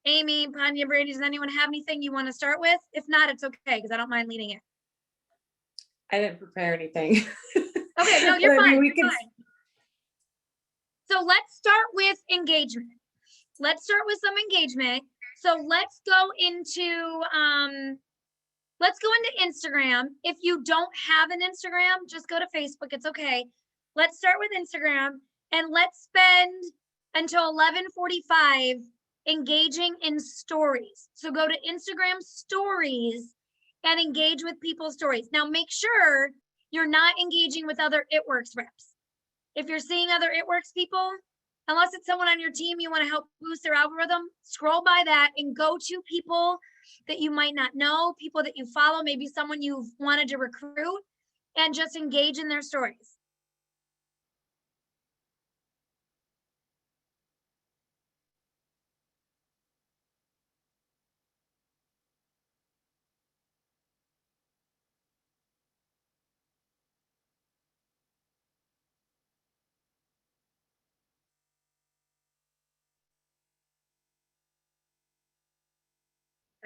Amy, Panya, Brandy, does anyone have anything you want to start with? If not, it's okay, because I don't mind leading it. I didn't prepare anything. Okay, no, you're But I mean, fine. we You're can- fine. So let's start with engagement. Let's start with some engagement. So let's go into Instagram. If you don't have an Instagram, just go to Facebook. It's okay. Let's start with Instagram and let's spend until 11:45 engaging in stories. So go to Instagram stories and engage with people's stories. Now make sure you're not engaging with other It Works reps. If you're seeing other It Works people, unless it's someone on your team you want to help boost their algorithm, scroll by that and go to people that you might not know, people that you follow, maybe someone you've wanted to recruit, and just engage in their stories.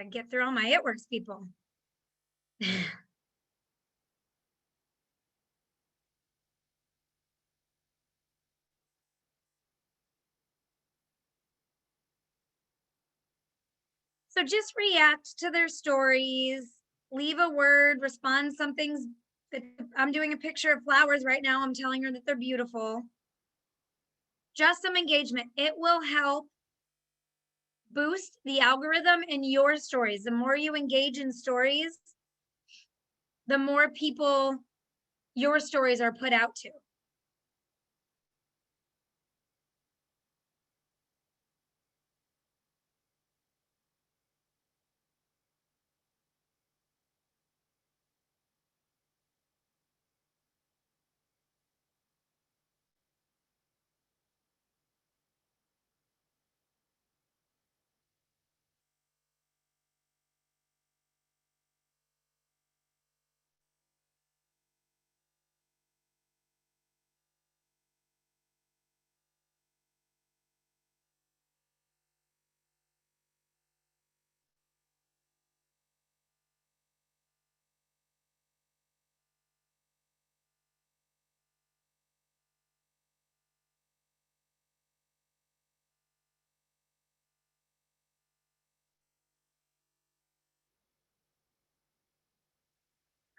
I get through all my It Works people. So just react to their stories, leave a word, respond something's, I'm doing a picture of flowers right now. I'm telling her that they're beautiful. Just some engagement. It will help boost the algorithm in your stories. The more you engage in stories, the more people your stories are put out to.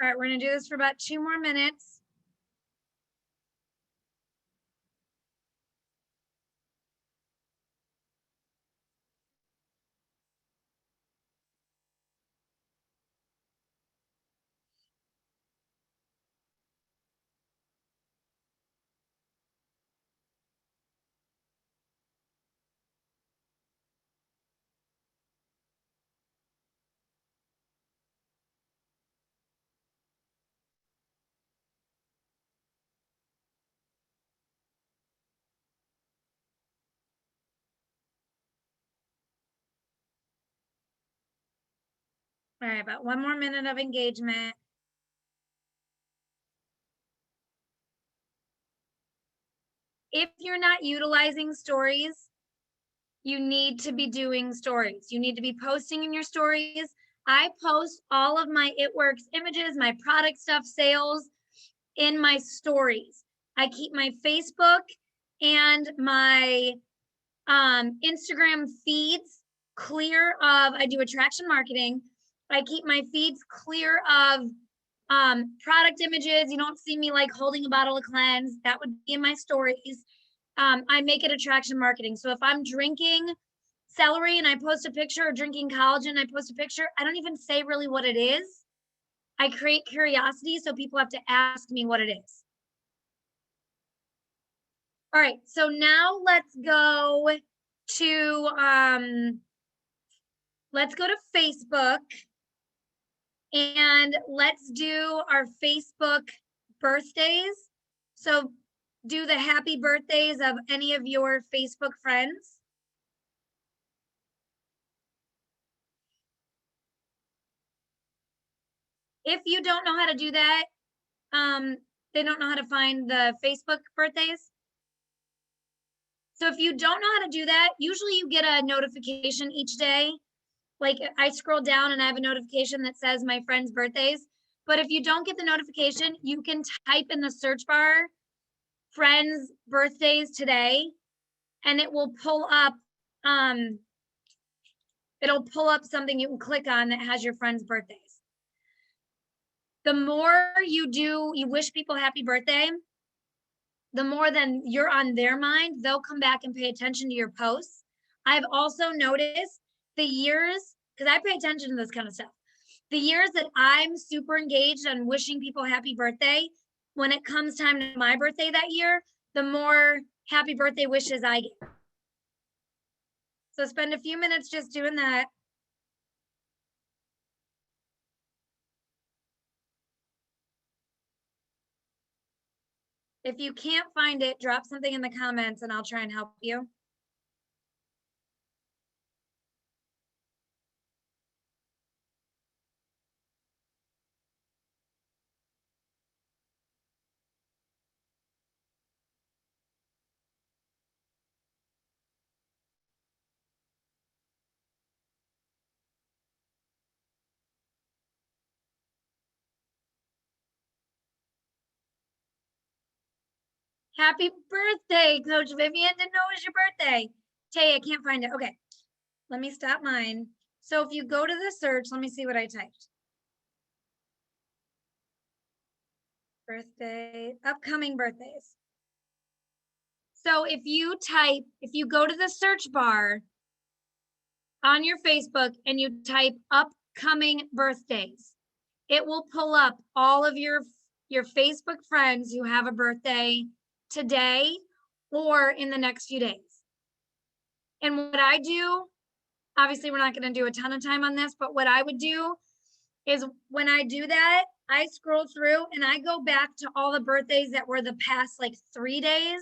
All right, we're gonna do this for about 2 more minutes. All right, about 1 more minute of engagement. If you're not utilizing stories, you need to be doing stories. You need to be posting in your stories. I post all of my It Works images, my product stuff, sales in my stories. I keep my Facebook and my Instagram feeds clear of, I do attraction marketing. I keep my feeds clear of product images. You don't see me like holding a bottle of cleanse. That would be in my stories. I make it attraction marketing. So if I'm drinking celery and I post a picture, or drinking collagen and I post a picture, I don't even say really what it is. I create curiosity so people have to ask me what it is. All right, so now let's go to Facebook, and let's do our Facebook birthdays. So do the happy birthdays of any of your Facebook friends. If you don't know how to do that, they don't know how to find the Facebook birthdays. So if you don't know how to do that, usually you get a notification each day. Like I scroll down and I have a notification that says my friends' birthdays. But if you don't get the notification, you can type in the search bar, friends' birthdays today, and it will pull up, something you can click on that has your friends' birthdays. The more you wish people happy birthday, the more then you're on their mind, they'll come back and pay attention to your posts. I've also noticed the years, because I pay attention to this kind of stuff. The years that I'm super engaged on wishing people happy birthday, when it comes time to my birthday that year, the more happy birthday wishes I get. So spend a few minutes just doing that. If you can't find it, drop something in the comments and I'll try and help you. Happy birthday, Coach Vivian. Didn't know it was your birthday. Tay, I can't find it. Okay, let me stop mine. So if you go to the search, let me see what I typed. Birthday, upcoming birthdays. So if you go to the search bar on your Facebook and you type upcoming birthdays, it will pull up all of your Facebook friends who have a birthday today or in the next few days. And what I do, obviously we're not going to do a ton of time on this, but what I would do is when I do that, I scroll through and I go back to all the birthdays that were the past like 3 days.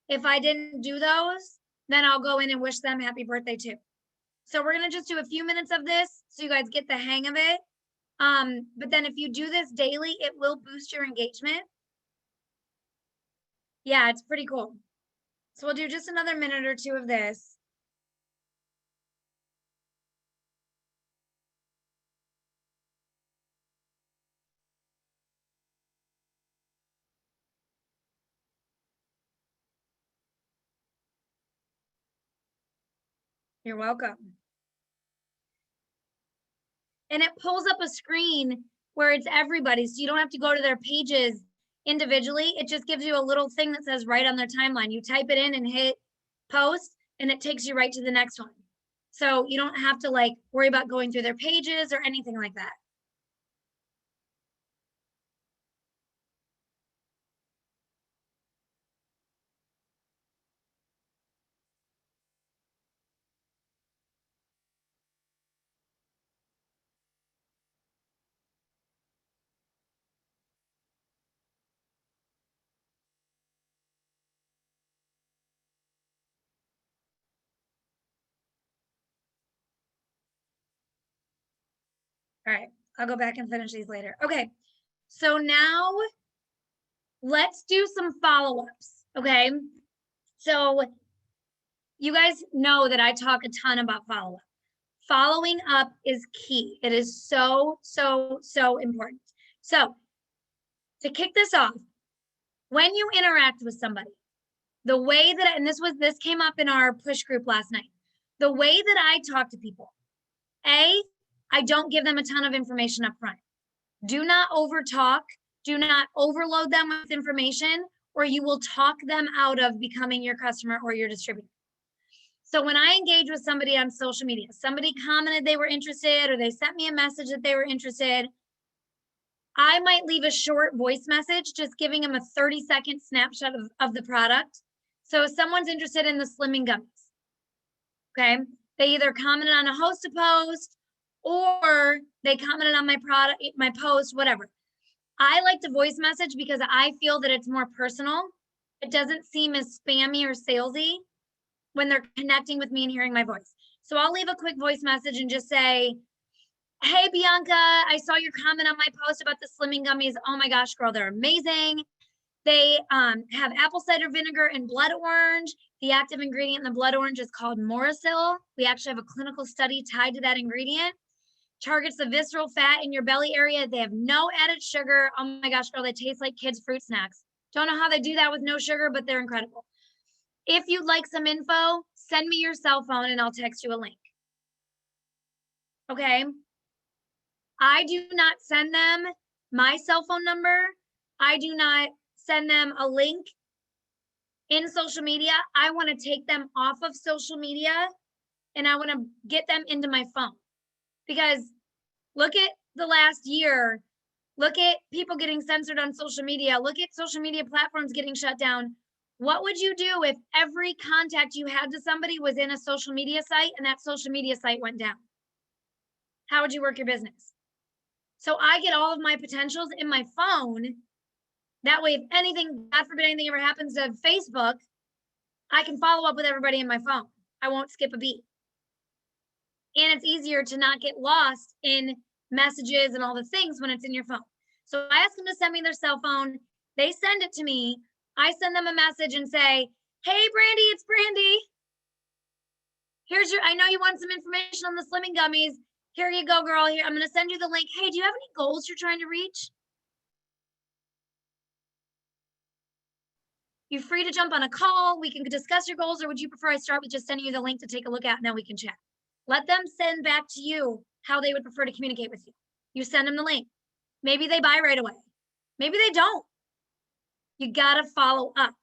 If I didn't do those, then I'll go in and wish them happy birthday too. So we're going to just do a few minutes of this so you guys get the hang of it. But then if you do this daily, it will boost your engagement. Yeah, it's pretty cool. So we'll do just another minute or two of this. You're welcome. And it pulls up a screen where it's everybody. So you don't have to go to their pages individually. It just gives you a little thing that says right on their timeline. You type it in and hit post and it takes you right to the next one. So you don't have to like worry about going through their pages or anything like that. All right, I'll go back and finish these later. Okay, so now let's do some follow-ups, okay? So you guys know that I talk a ton about follow-up. Following up is key. It is so, so, so important. So to kick this off, when you interact with somebody, the way that, and this came up in our push group last night, the way that I talk to people, I don't give them a ton of information up front. Do not over talk. Do not overload them with information, or you will talk them out of becoming your customer or your distributor. So when I engage with somebody on social media, somebody commented they were interested or they sent me a message that they were interested, I might leave a short voice message just giving them a 30-second snapshot of the product. So if someone's interested in the slimming gummies, okay, they either commented on a hosted post or they commented on my product, my post, whatever. I like to voice message because I feel that it's more personal. It doesn't seem as spammy or salesy when they're connecting with me and hearing my voice. So I'll leave a quick voice message and just say, hey, Bianca, I saw your comment on my post about the slimming gummies. Oh my gosh, girl, they're amazing. They have apple cider vinegar and blood orange. The active ingredient in the blood orange is called Morrisil. We actually have a clinical study tied to that ingredient. Targets the visceral fat in your belly area. They have no added sugar. Oh my gosh, girl, they taste like kids' fruit snacks. Don't know how they do that with no sugar, but they're incredible. If you'd like some info, send me your cell phone and I'll text you a link. Okay? I do not send them my cell phone number. I do not send them a link in social media. I want to take them off of social media and I want to get them into my phone. Because look at the last year, look at people getting censored on social media, look at social media platforms getting shut down. What would you do if every contact you had to somebody was in a social media site and that social media site went down? How would you work your business? So I get all of my potentials in my phone. That way, if anything, God forbid anything ever happens to Facebook, I can follow up with everybody in my phone. I won't skip a beat. And it's easier to not get lost in messages and all the things when it's in your phone. So I ask them to send me their cell phone. They send it to me. I send them a message and say, hey, Brandy, it's Brandy. Here's I know you want some information on the slimming gummies. Here you go, girl. Here, I'm going to send you the link. Hey, do you have any goals you're trying to reach? You're free to jump on a call. We can discuss your goals, or would you prefer I start with just sending you the link to take a look at, and then we can chat? Let them send back to you how they would prefer to communicate with you. You send them the link. Maybe they buy right away. Maybe they don't. You got to follow up.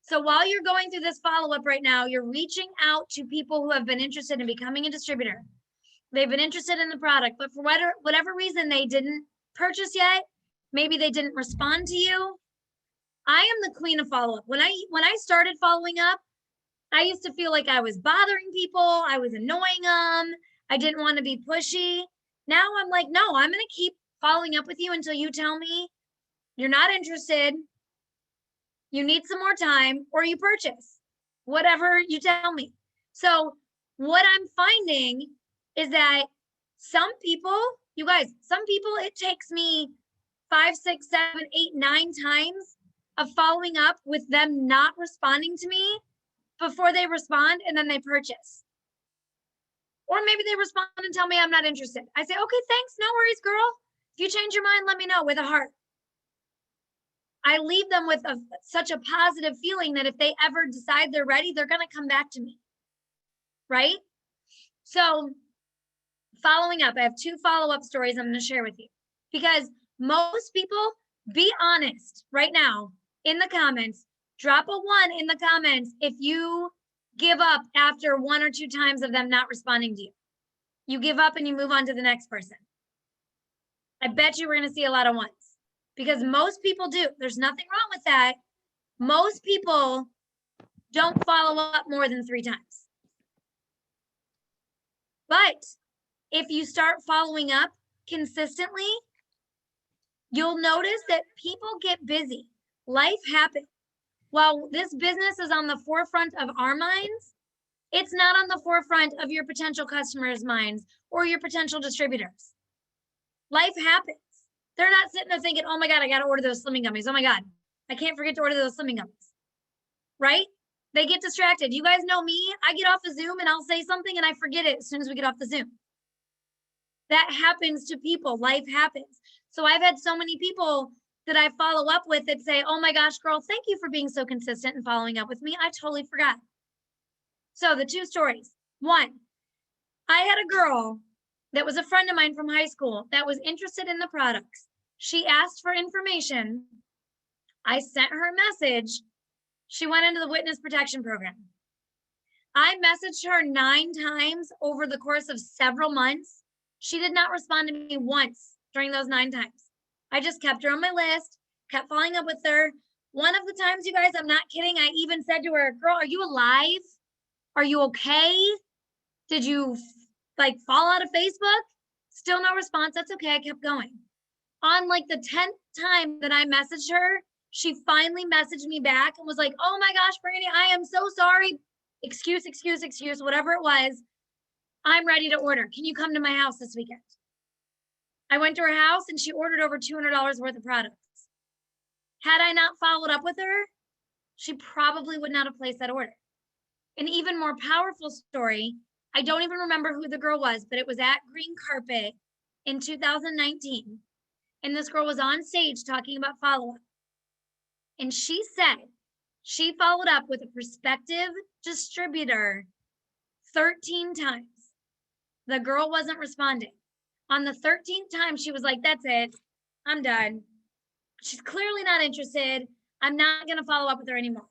So while you're going through this follow-up right now, you're reaching out to people who have been interested in becoming a distributor. They've been interested in the product, but for whatever reason they didn't purchase yet, maybe they didn't respond to you. I am the queen of follow-up. When I started following up, I used to feel like I was bothering people. I was annoying them. I didn't want to be pushy. Now I'm like, no, I'm going to keep following up with you until you tell me you're not interested, you need some more time, or you purchase, whatever you tell me. So what I'm finding is that some people, you guys, some people, it takes me 5, 6, 7, 8, 9 times of following up with them not responding to me before they respond, and then they purchase. Or maybe they respond and tell me I'm not interested. I say, okay, thanks, no worries, girl. If you change your mind, let me know, with a heart. I leave them with such a positive feeling that if they ever decide they're ready, they're going to come back to me, right? So following up, I have 2 follow-up stories I'm going to share with you, because most people, be honest right now in the comments, drop a 1 in the comments if you give up after 1 or 2 times of them not responding to you. You give up and you move on to the next person. I bet you we're going to see a lot of 1s, because most people do. There's nothing wrong with that. Most people don't follow up more than 3 times. But if you start following up consistently, you'll notice that people get busy. Life happens. While this business is on the forefront of our minds, it's not on the forefront of your potential customers' minds or your potential distributors. Life happens. They're not sitting there thinking, oh my God, I got to order those slimming gummies. Oh my God, I can't forget to order those slimming gummies, right? They get distracted. You guys know me. I get off the Zoom and I'll say something and I forget it as soon as we get off the Zoom. That happens to people. Life happens. So I've had so many people that I follow up with that say, oh my gosh, girl, thank you for being so consistent and following up with me. I totally forgot. So the 2 stories. 1, I had a girl that was a friend of mine from high school that was interested in the products. She asked for information. I sent her a message. She went into the witness protection program. I messaged her 9 times over the course of several months. She did not respond to me once during those 9 times. I just kept her on my list, kept following up with her. One of the times, you guys, I'm not kidding, I even said to her, girl, are you alive? Are you okay? Did you like fall out of Facebook? Still no response. That's okay. I kept going. On like the 10th time that I messaged her, she finally messaged me back and was like, oh my gosh, Brandy, I am so sorry. Excuse, whatever it was. I'm ready to order. Can you come to my house this weekend? I went to her house and she ordered over $200 worth of products. Had I not followed up with her, she probably would not have placed that order. An even more powerful story, I don't even remember who the girl was, but it was at Green Carpet in 2019. And this girl was on stage talking about follow-up. And she said she followed up with a prospective distributor 13 times. The girl wasn't responding. On the 13th time, she was like, that's it. I'm done. She's clearly not interested. I'm not going to follow up with her anymore.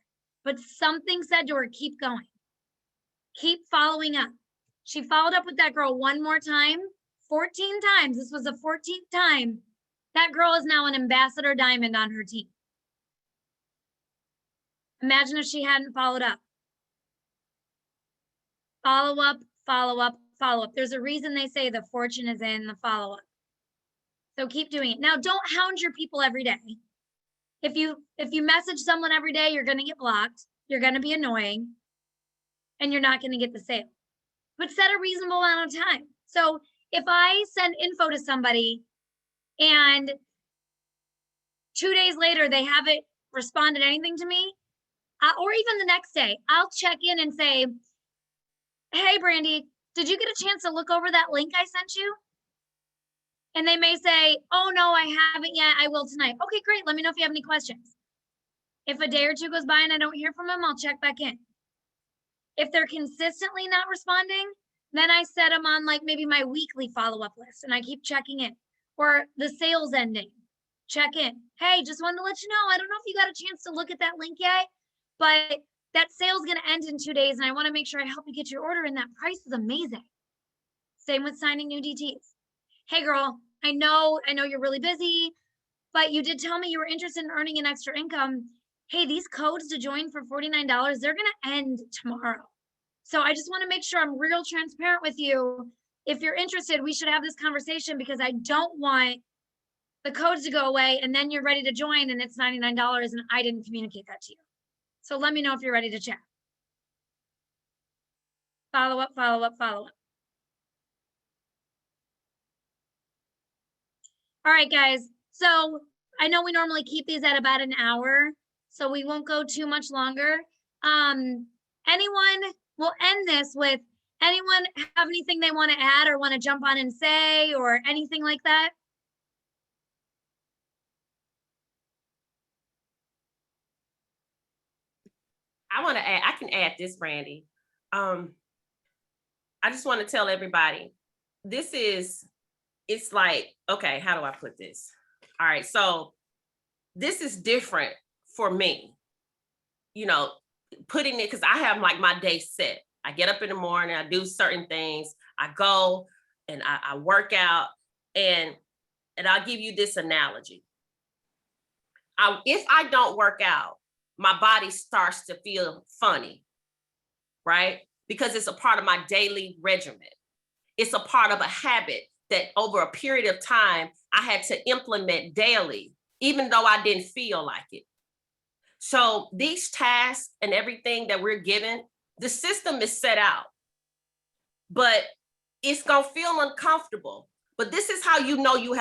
But something said to her, keep going. Keep following up. She followed up with that girl 1 more time, 14 times. This was the 14th time. That girl is now an ambassador diamond on her team. Imagine if she hadn't followed up. Follow up, follow up, follow up. There's a reason they say the fortune is in the follow up. So keep doing it. Now, don't hound your people every day. If you message someone every day, you're going to get blocked. You're going to be annoying, and you're not going to get the sale. But set a reasonable amount of time. So if I send info to somebody and 2 days later they haven't responded anything to me, or even the next day, I'll check in and say, hey, Brandy, did you get a chance to look over that link I sent you? And they may say, oh, no, I haven't yet. I will tonight. Okay, great. Let me know if you have any questions. If a day or two goes by and I don't hear from them, I'll check back in. If they're consistently not responding, then I set them on like maybe my weekly follow-up list and I keep checking in. Or the sales ending, check in. Hey, just wanted to let you know, I don't know if you got a chance to look at that link yet, but that sale's going to end in 2 days and I want to make sure I help you get your order and that price is amazing. Same with signing new DTs. Hey girl, I know you're really busy, but you did tell me you were interested in earning an extra income. Hey, these codes to join for $49, they're going to end tomorrow. So I just want to make sure I'm real transparent with you. If you're interested, we should have this conversation because I don't want the codes to go away and then you're ready to join and it's $99 and I didn't communicate that to you. So let me know if you're ready to chat. Follow up, follow up, follow up. All right, guys. So I know we normally keep these at about an hour, so we won't go too much longer. We'll end this with, anyone have anything they want to add or want to jump on and say or anything like that? I can add this, Brandy. I just want to tell everybody, it's like, okay, how do I put this? All right, so this is different for me, putting it, because I have like my day set. I get up in the morning, I do certain things, I go and I work out, and I'll give you this analogy. If I don't work out, my body starts to feel funny, right? Because it's a part of my daily regimen. It's a part of a habit that over a period of time, I had to implement daily, even though I didn't feel like it. So these tasks and everything that we're given, the system is set out, but it's gonna feel uncomfortable. But this is how you know you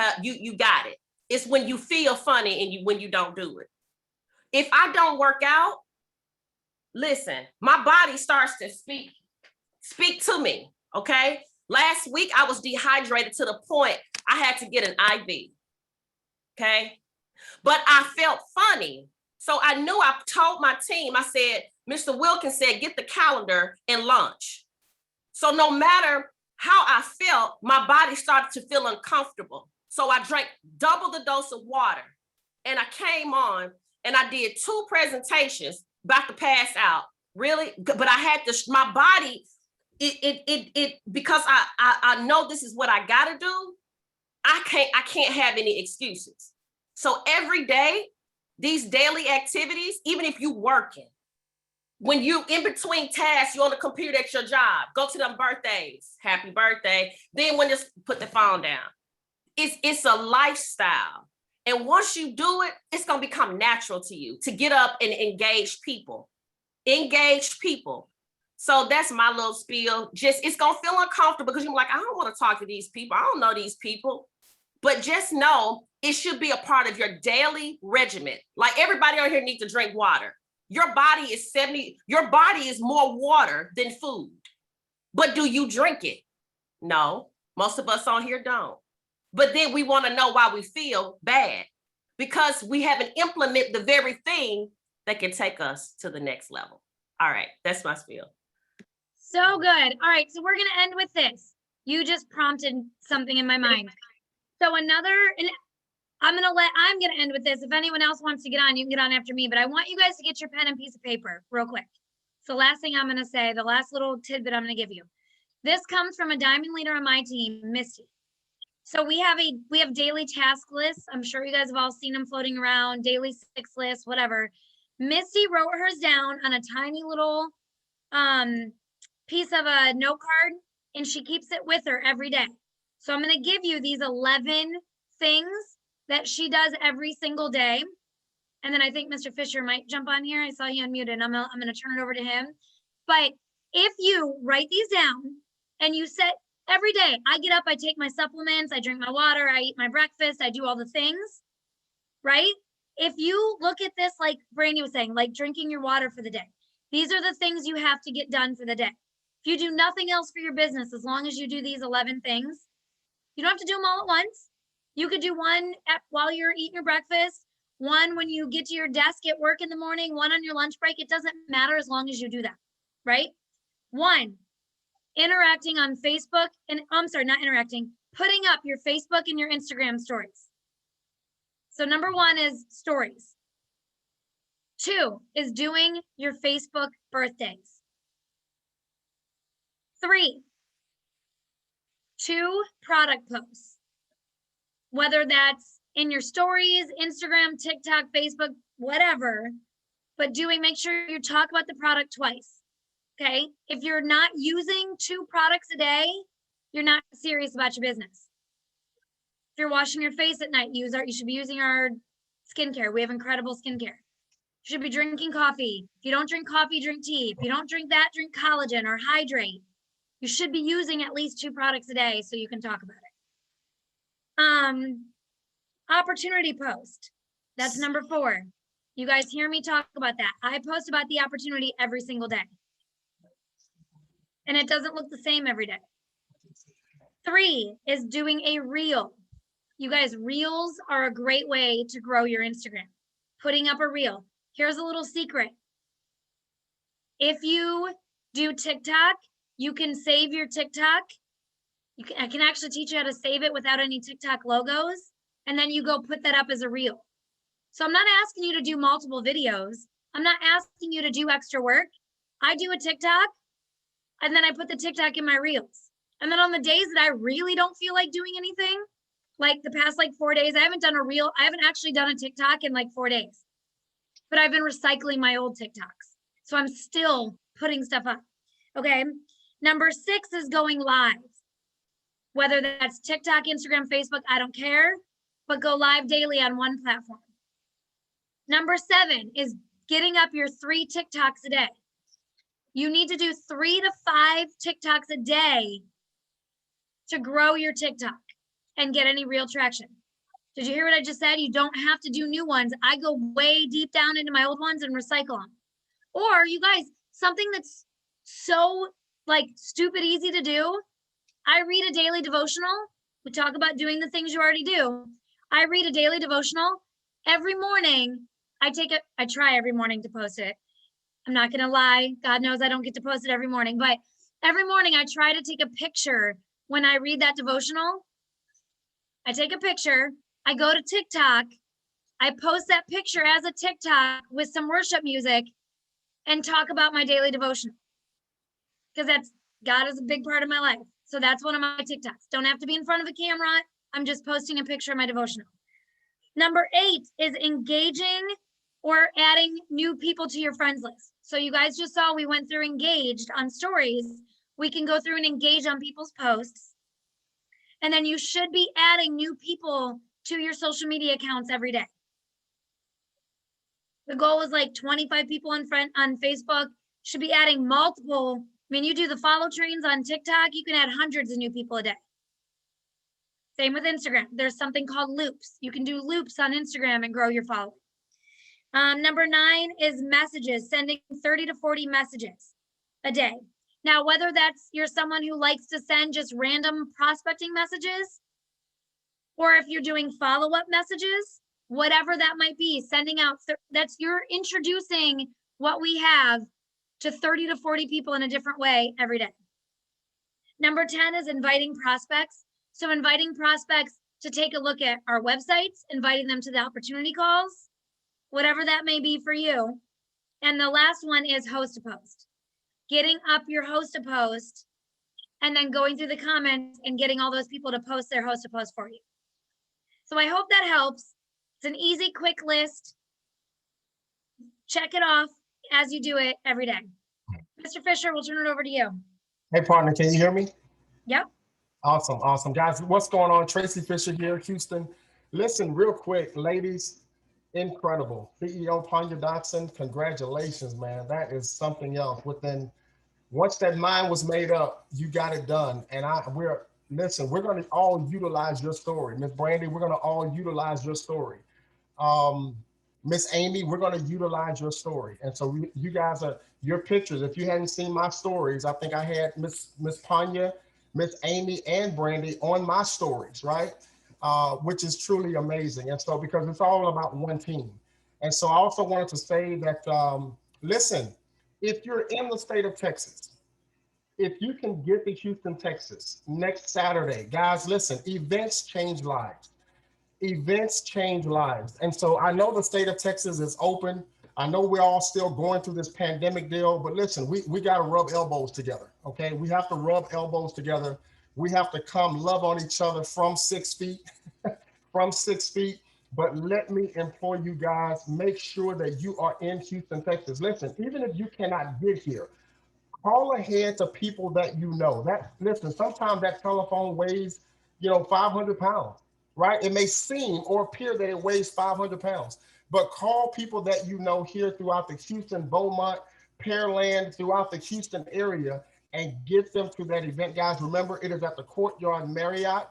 got it. It's when you feel funny and when you don't do it. If I don't work out, listen, my body starts to speak to me, okay? Last week, I was dehydrated to the point I had to get an IV, okay? But I felt funny. So I knew, I told my team, I said, Mr. Wilkins said, get the calendar and lunch. So no matter how I felt, my body started to feel uncomfortable. So I drank double the dose of water and I came on and I did 2 presentations, about to pass out, really. But I had to, my body, because I know this is what I gotta do, I can't have any excuses. So every day, these daily activities, even if you working, when you in between tasks, you're on the computer at your job, go to them birthdays, happy birthday. Then when just put the phone down. It's a lifestyle. And once you do it, it's gonna become natural to you to get up and engage people. So that's my little spiel. It's gonna feel uncomfortable because you're like, I don't want to talk to these people. I don't know these people. But just know it should be a part of your daily regimen. Like everybody on here needs to drink water. Your body is more water than food. But do you drink it? No, most of us on here don't. But then we want to know why we feel bad, because we haven't implemented the very thing that can take us to the next level. All right, that's my spiel. So good. All right, so we're going to end with this. You just prompted something in my mind. So and I'm going to end with this. If anyone else wants to get on, you can get on after me, but I want you guys to get your pen and piece of paper real quick. So last thing I'm going to say, the last little tidbit I'm going to give you. This comes from a diamond leader on my team, Misty. So we have daily task lists. I'm sure you guys have all seen them floating around, daily 6 lists, whatever. Misty wrote hers down on a tiny little piece of a note card, and she keeps it with her every day. So I'm going to give you these 11 things that she does every single day. And then I think Mr. Fisher might jump on here. I saw you unmuted. I'm going to turn it over to him. But if you write these down and you set every day, I get up, I take my supplements, I drink my water, I eat my breakfast, I do all the things, right? If you look at this, like Brandy was saying, like drinking your water for the day, these are the things you have to get done for the day. If you do nothing else for your business, as long as you do these 11 things, you don't have to do them all at once. You could do one while you're eating your breakfast, one when you get to your desk at work in the morning, one on your lunch break. It doesn't matter as long as you do that, right? 1, interacting on Facebook, and I'm sorry, not interacting, putting up your Facebook and your Instagram stories. So number 1 is stories. 2 is doing your Facebook birthdays. 3, 2 product posts, whether that's in your stories, Instagram, TikTok, Facebook, whatever, but make sure you talk about the product twice. Okay. If you're not using 2 products a day, you're not serious about your business. If you're washing your face at night, you should be using our skincare. We have incredible skincare. You should be drinking coffee. If you don't drink coffee, drink tea. If you don't drink that, drink collagen or hydrate. You should be using at least 2 products a day so you can talk about it. Opportunity post. That's number 4. You guys hear me talk about that. I post about the opportunity every single day. And it doesn't look the same every day. 3 is doing a reel. You guys, reels are a great way to grow your Instagram. Putting up a reel. Here's a little secret. If you do TikTok, you can save your TikTok. I can actually teach you how to save it without any TikTok logos. And then you go put that up as a reel. So I'm not asking you to do multiple videos. I'm not asking you to do extra work. I do a TikTok, and then I put the TikTok in my reels. And then on the days that I really don't feel like doing anything, like the past 4 days, I haven't actually done a TikTok in 4 days. But I've been recycling my old TikToks. So I'm still putting stuff up. Okay. Number 6 is going live. Whether that's TikTok, Instagram, Facebook, I don't care, but go live daily on one platform. Number 7 is getting up your 3 TikToks a day. You need to do 3 to 5 TikToks a day to grow your TikTok and get any real traction. Did you hear what I just said? You don't have to do new ones. I go way deep down into my old ones and recycle them. Or you guys, something that's so stupid easy to do. I read a daily devotional. We talk about doing the things you already do. I read a daily devotional every morning. I try every morning to post it. I'm not going to lie. God knows I don't get to post it every morning, but every morning I try to take a picture when I read that devotional. I take a picture. I go to TikTok. I post that picture as a TikTok with some worship music and talk about my daily devotional. Because God is a big part of my life. So that's one of my TikToks. Don't have to be in front of a camera. I'm just posting a picture of my devotional. Number 8 is engaging or adding new people to your friends list. So you guys just saw we went through engaged on stories. We can go through and engage on people's posts. And then you should be adding new people to your social media accounts every day. The goal is 25 people on Facebook. Should be adding multiple. You do the follow trains on TikTok, you can add hundreds of new people a day. Same with Instagram. There's something called loops. You can do loops on Instagram and grow your following. Number 9 is messages, sending 30 to 40 messages a day. Now, whether you're someone who likes to send just random prospecting messages, or if you're doing follow-up messages, whatever that might be, sending out, you're introducing what we have to 30 to 40 people in a different way every day. Number 10 is inviting prospects. So inviting prospects to take a look at our websites, inviting them to the opportunity calls, whatever that may be for you. And the last one is host a post. Getting up your host a post and then going through the comments and getting all those people to post their host to post for you. So I hope that helps. It's an easy, quick list. Check it off as you do it every day. Mr. Fisher, we'll turn it over to you. Hey, partner, can you hear me? Yep. Awesome, awesome. Guys, what's going on? Tracy Fisher here, Houston. Listen, real quick, ladies, incredible. CEO Panya Dotson, congratulations, man. That is something else. Once that mind was made up, you got it done. And we're going to all utilize your story. Miss Brandy, we're going to all utilize your story. Miss Amy, we're going to utilize your story. And so you guys are, your pictures, if you hadn't seen my stories, I think I had Miss Panya, Miss Amy, and Brandy on my stories, right? Which is truly amazing. And so, because it's all about one team. And so I also wanted to say that, listen, if you're in the state of Texas, if you can get to Houston, Texas next Saturday, guys, listen, events change lives. Events change lives. And so I know the state of Texas is open. I know we're all still going through this pandemic deal, but listen, we got to rub elbows together, okay? We have to rub elbows together. We have to come love on each other from 6 feet, from 6 feet. But let me implore you guys, make sure that you are in Houston, Texas. Listen, even if you cannot get here, call ahead to people that you know. Listen, sometimes that telephone weighs, 500 pounds, right? It may seem or appear that it weighs 500 pounds, but call people that you know here throughout the Houston, Beaumont, Pearland, throughout the Houston area, and get them to that event, guys. Remember, it is at the Courtyard Marriott,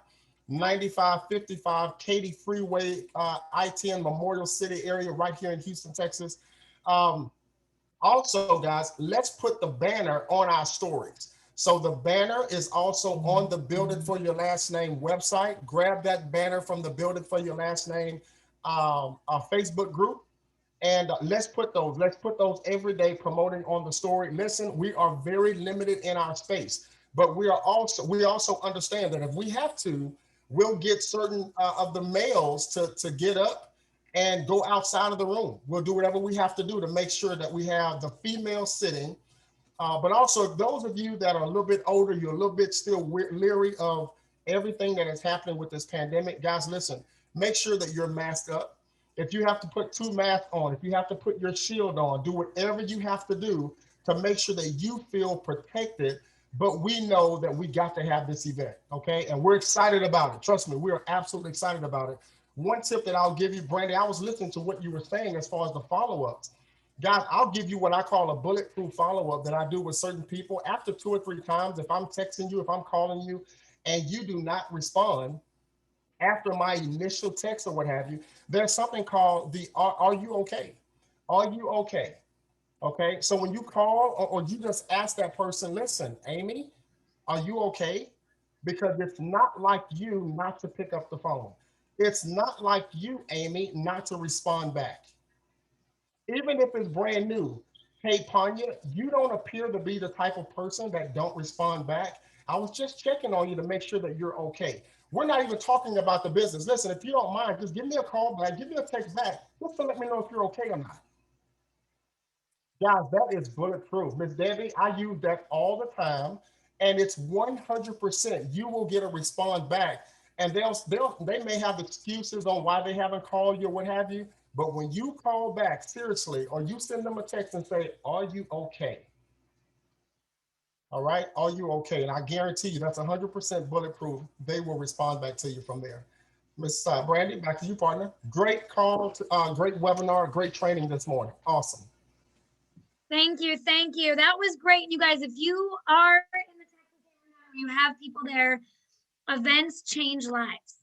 9555 Katy Freeway, I-10 Memorial City area, right here in Houston, Texas. Also, guys, let's put the banner on our stories. So the banner is also on the Build It For Your Last Name website. Grab that banner from the Build It For Your Last Name Facebook group. And let's put those every day promoting on the story. Listen, we are very limited in our space, but we also understand that if we have to, we'll get certain of the males to get up and go outside of the room. We'll do whatever we have to do to make sure that we have the female sitting. But also, those of you that are a little bit older, you're a little bit still leery of everything that is happening with this pandemic. Guys, listen, make sure that you're masked up. If you have to put 2 masks on, if you have to put your shield on, do whatever you have to do to make sure that you feel protected. But we know that we got to have this event, okay? And we're excited about it. Trust me, we are absolutely excited about it. One tip that I'll give you, Brandy, I was listening to what you were saying as far as the follow-ups. Guys, I'll give you what I call a bulletproof follow-up that I do with certain people. After 2 or 3 times, if I'm texting you, if I'm calling you, and you do not respond after my initial text or what have you, there's something called the are you okay? Are you okay? Okay, so when you call or you just ask that person, listen, Amy, are you okay? Because it's not like you not to pick up the phone. It's not like you, Amy, not to respond back. Even if it's brand new. Hey, Panya, you don't appear to be the type of person that don't respond back. I was just checking on you to make sure that you're okay. We're not even talking about the business. Listen, if you don't mind, just give me a call back, give me a text back, just to let me know if you're okay or not. Guys, that is bulletproof. Miss Debbie, I use that all the time, and it's 100%. You will get a response back, and they may have excuses on why they haven't called you or what have you, but when you call back, seriously, or you send them a text and say, are you okay? All right, are you okay? And I guarantee you that's 100% bulletproof. They will respond back to you from there. Miss Brandy, back to you, partner. Great call, great webinar, great training this morning. Awesome. Thank you. Thank you. That was great. You guys, if you are in the Texas area, you have people there, events change lives.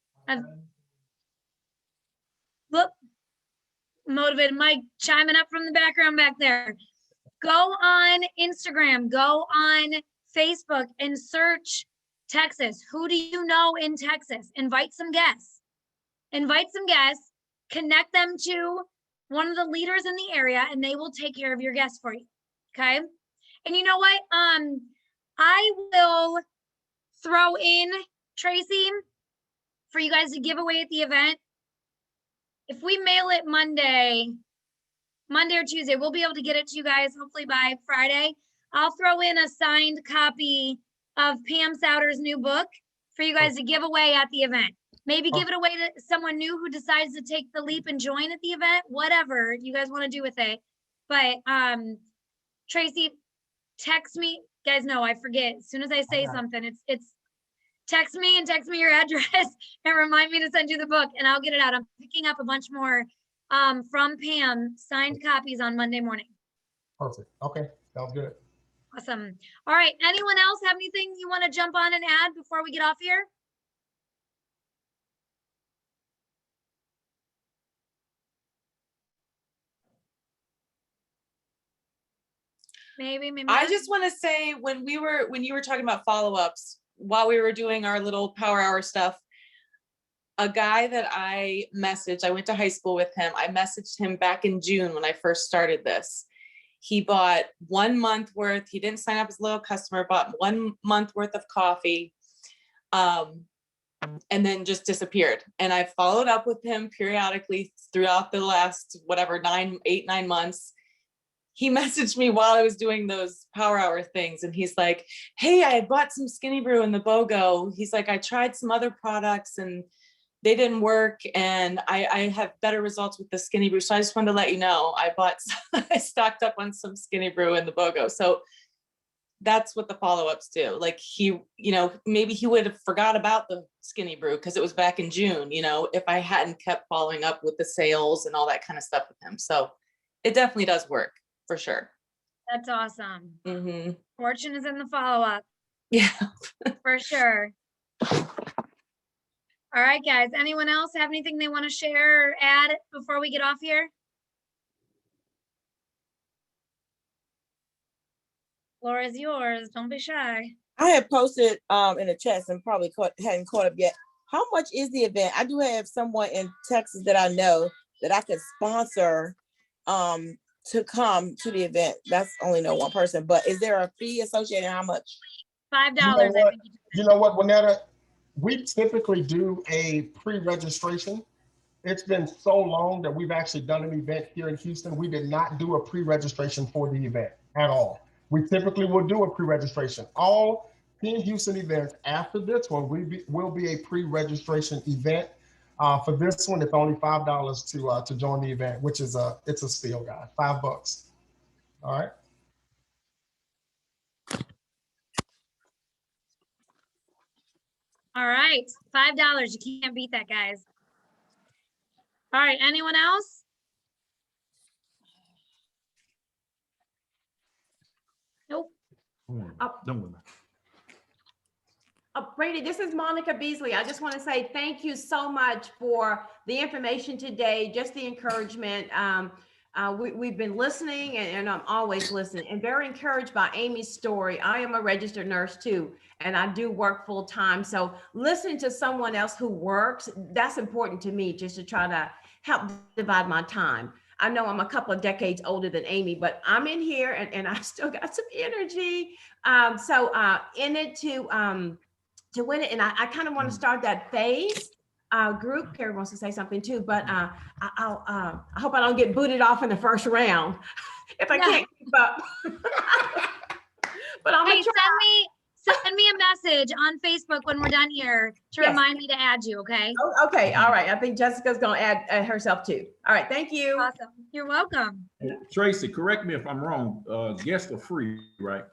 Look, motivated Mike chiming up from the background back there. Go on Instagram, go on Facebook and search Texas. Who do you know in Texas? Invite some guests. Invite some guests, connect them to one of the leaders in the area, and they will take care of your guests for you. Okay. And you know what? I will throw in, Tracy, for you guys to give away at the event. If we mail it Monday or Tuesday, we'll be able to get it to you guys hopefully by Friday. I'll throw in a signed copy of Pam Souter's new book for you guys to give away at the event. Maybe give it away to someone new who decides to take the leap and join at the event, whatever you guys want to do with it. But Tracy, text me. Guys know I forget. As soon as I say something, it's text me your address and remind me to send you the book and I'll get it out. I'm picking up a bunch more from Pam, signed copies on Monday morning. Perfect. Okay, sounds good. Awesome. All right. Anyone else have anything you want to jump on and add before we get off here? Maybe. I just want to say when you were talking about follow-ups while we were doing our little power hour stuff, a guy that I messaged, I went to high school with him. I messaged him back in June when I first started this. He bought 1 month worth. He didn't sign up as a loyal customer, bought 1 month worth of coffee, and then just disappeared. And I followed up with him periodically throughout the last, 8, 9 months. He messaged me while I was doing those power hour things. And he's like, hey, I bought some Skinny Brew in the BOGO. He's like, I tried some other products and they didn't work. And I have better results with the Skinny Brew. So I just wanted to let you know, I stocked up on some Skinny Brew in the BOGO. So that's what the follow-ups do. Like he, maybe he would have forgot about the Skinny Brew because it was back in June, if I hadn't kept following up with the sales and all that kind of stuff with him. So it definitely does work. For sure. That's awesome. Mm-hmm. Fortune is in the follow-up. Yeah. For sure. All right, guys. Anyone else have anything they want to share or add before we get off here? Floor is yours. Don't be shy. I had posted in the chat and probably hadn't caught up yet. How much is the event? I do have someone in Texas that I know that I could sponsor to come to the event. That's only know one person, but is there a fee associated? How much? $5. You know what, Winetta? We typically do a pre-registration. It's been so long that we've actually done an event here in Houston. We did not do a pre-registration for the event at all. We typically will do a pre-registration. All in Houston events after this one will be a pre-registration event. For this one, it's only $5 to join the event, which is it's a steal, guys. $5. All right. All right, $5. You can't beat that, guys. All right, anyone else? Nope. Don't worry. Brady, this is Monica Beasley. I just want to say thank you so much for the information today, just the encouragement. We've been listening and I'm always listening and very encouraged by Amy's story. I am a registered nurse too, and I do work full time. So listening to someone else who works, that's important to me, just to try to help divide my time. I know I'm a couple of decades older than Amy, but I'm in here and I still got some energy. In it to win it. And I kind of want to start that phase group. Carrie wants to say something too, but I hope I don't get booted off in the first round if I can't keep up. But I'm hey, send me a message on Facebook when we're done here to remind me to add you, okay? Oh, okay, all right. I think Jessica's gonna add herself too. All right, thank you. Awesome. You're welcome. Tracy, correct me if I'm wrong. Guests are free, right?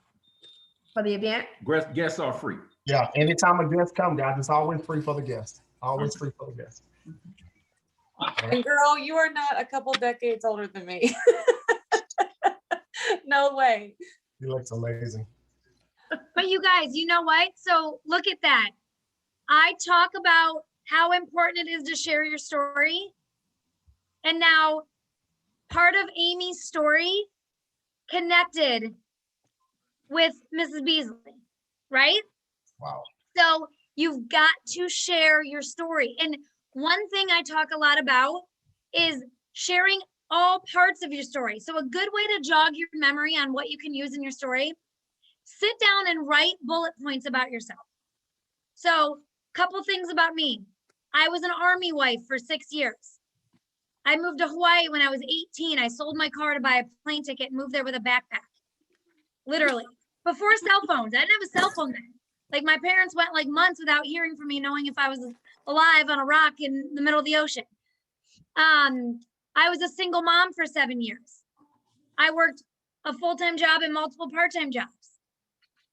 For the event? Guests are free. Yeah, anytime a guest comes, guys, it's always free for the guest. Always free for the guest. And girl, you are not a couple decades older than me. No way. You look amazing. But you guys, you know what? So look at that. I talk about how important it is to share your story. And now part of Amy's story connected with Mrs. Beasley, right? Wow. So you've got to share your story. And one thing I talk a lot about is sharing all parts of your story. So a good way to jog your memory on what you can use in your story, sit down and write bullet points about yourself. So a couple things about me. I was an Army wife for 6 years. I moved to Hawaii when I was 18. I sold my car to buy a plane ticket and moved there with a backpack. Literally. Before cell phones. I didn't have a cell phone then. Like my parents went like months without hearing from me, knowing if I was alive on a rock in the middle of the ocean. I was a single mom for 7 years. I worked a full-time job and multiple part-time jobs.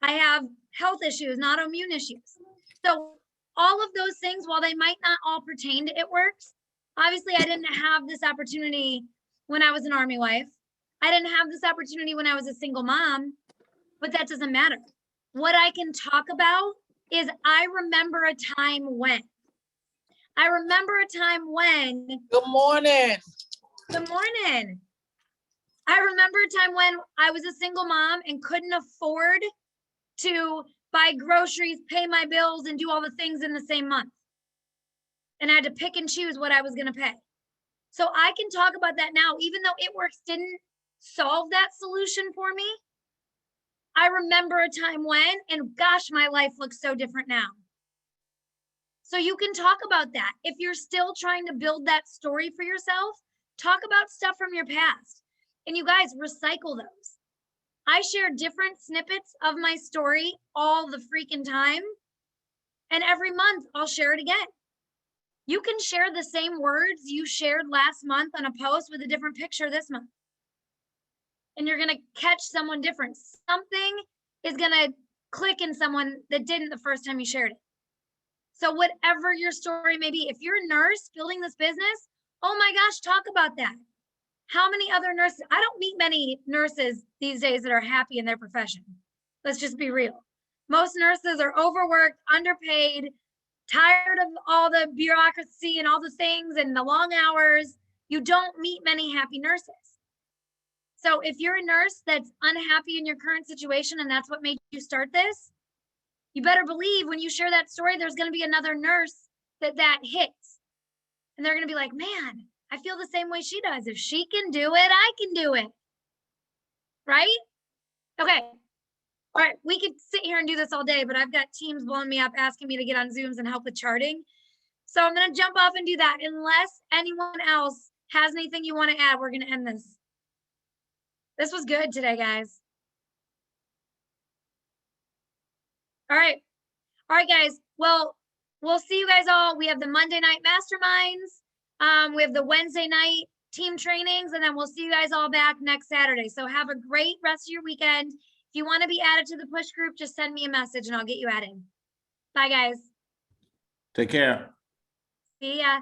I have health issues, and autoimmune issues. So all of those things, while they might not all pertain to It Works, obviously I didn't have this opportunity when I was an Army wife. I didn't have this opportunity when I was a single mom, but that doesn't matter. What I can talk about is I remember a time when. I remember a time when. Good morning. Good morning. I remember a time when I was a single mom and couldn't afford to buy groceries, pay my bills, and do all the things in the same month. And I had to pick and choose what I was going to pay. So I can talk about that now, even though It Works didn't solve that solution for me. I remember a time when, and gosh, my life looks so different now. So you can talk about that. If you're still trying to build that story for yourself, talk about stuff from your past. And you guys, recycle those. I share different snippets of my story all the freaking time. And every month I'll share it again. You can share the same words you shared last month on a post with a different picture this month. And you're gonna catch someone different. Something is gonna click in someone that didn't the first time you shared it. So whatever your story may be, if you're a nurse building this business, oh my gosh, talk about that. How many other nurses? I don't meet many nurses these days that are happy in their profession. Let's just be real. Most nurses are overworked, underpaid, tired of all the bureaucracy and all the things and the long hours. You don't meet many happy nurses. So if you're a nurse that's unhappy in your current situation and that's what made you start this, you better believe when you share that story, there's going to be another nurse that hits. And they're going to be like, man, I feel the same way she does. If she can do it, I can do it. Right? Okay. All right. We could sit here and do this all day, but I've got teams blowing me up asking me to get on Zooms and help with charting. So I'm going to jump off and do that. Unless anyone else has anything you want to add, we're going to end this. This was good today, guys. All right. All right, guys. Well, we'll see you guys all. We have the Monday night masterminds. We have the Wednesday night team trainings, and then we'll see you guys all back next Saturday. So have a great rest of your weekend. If you want to be added to the push group, just send me a message and I'll get you added. Bye, guys. Take care. See ya.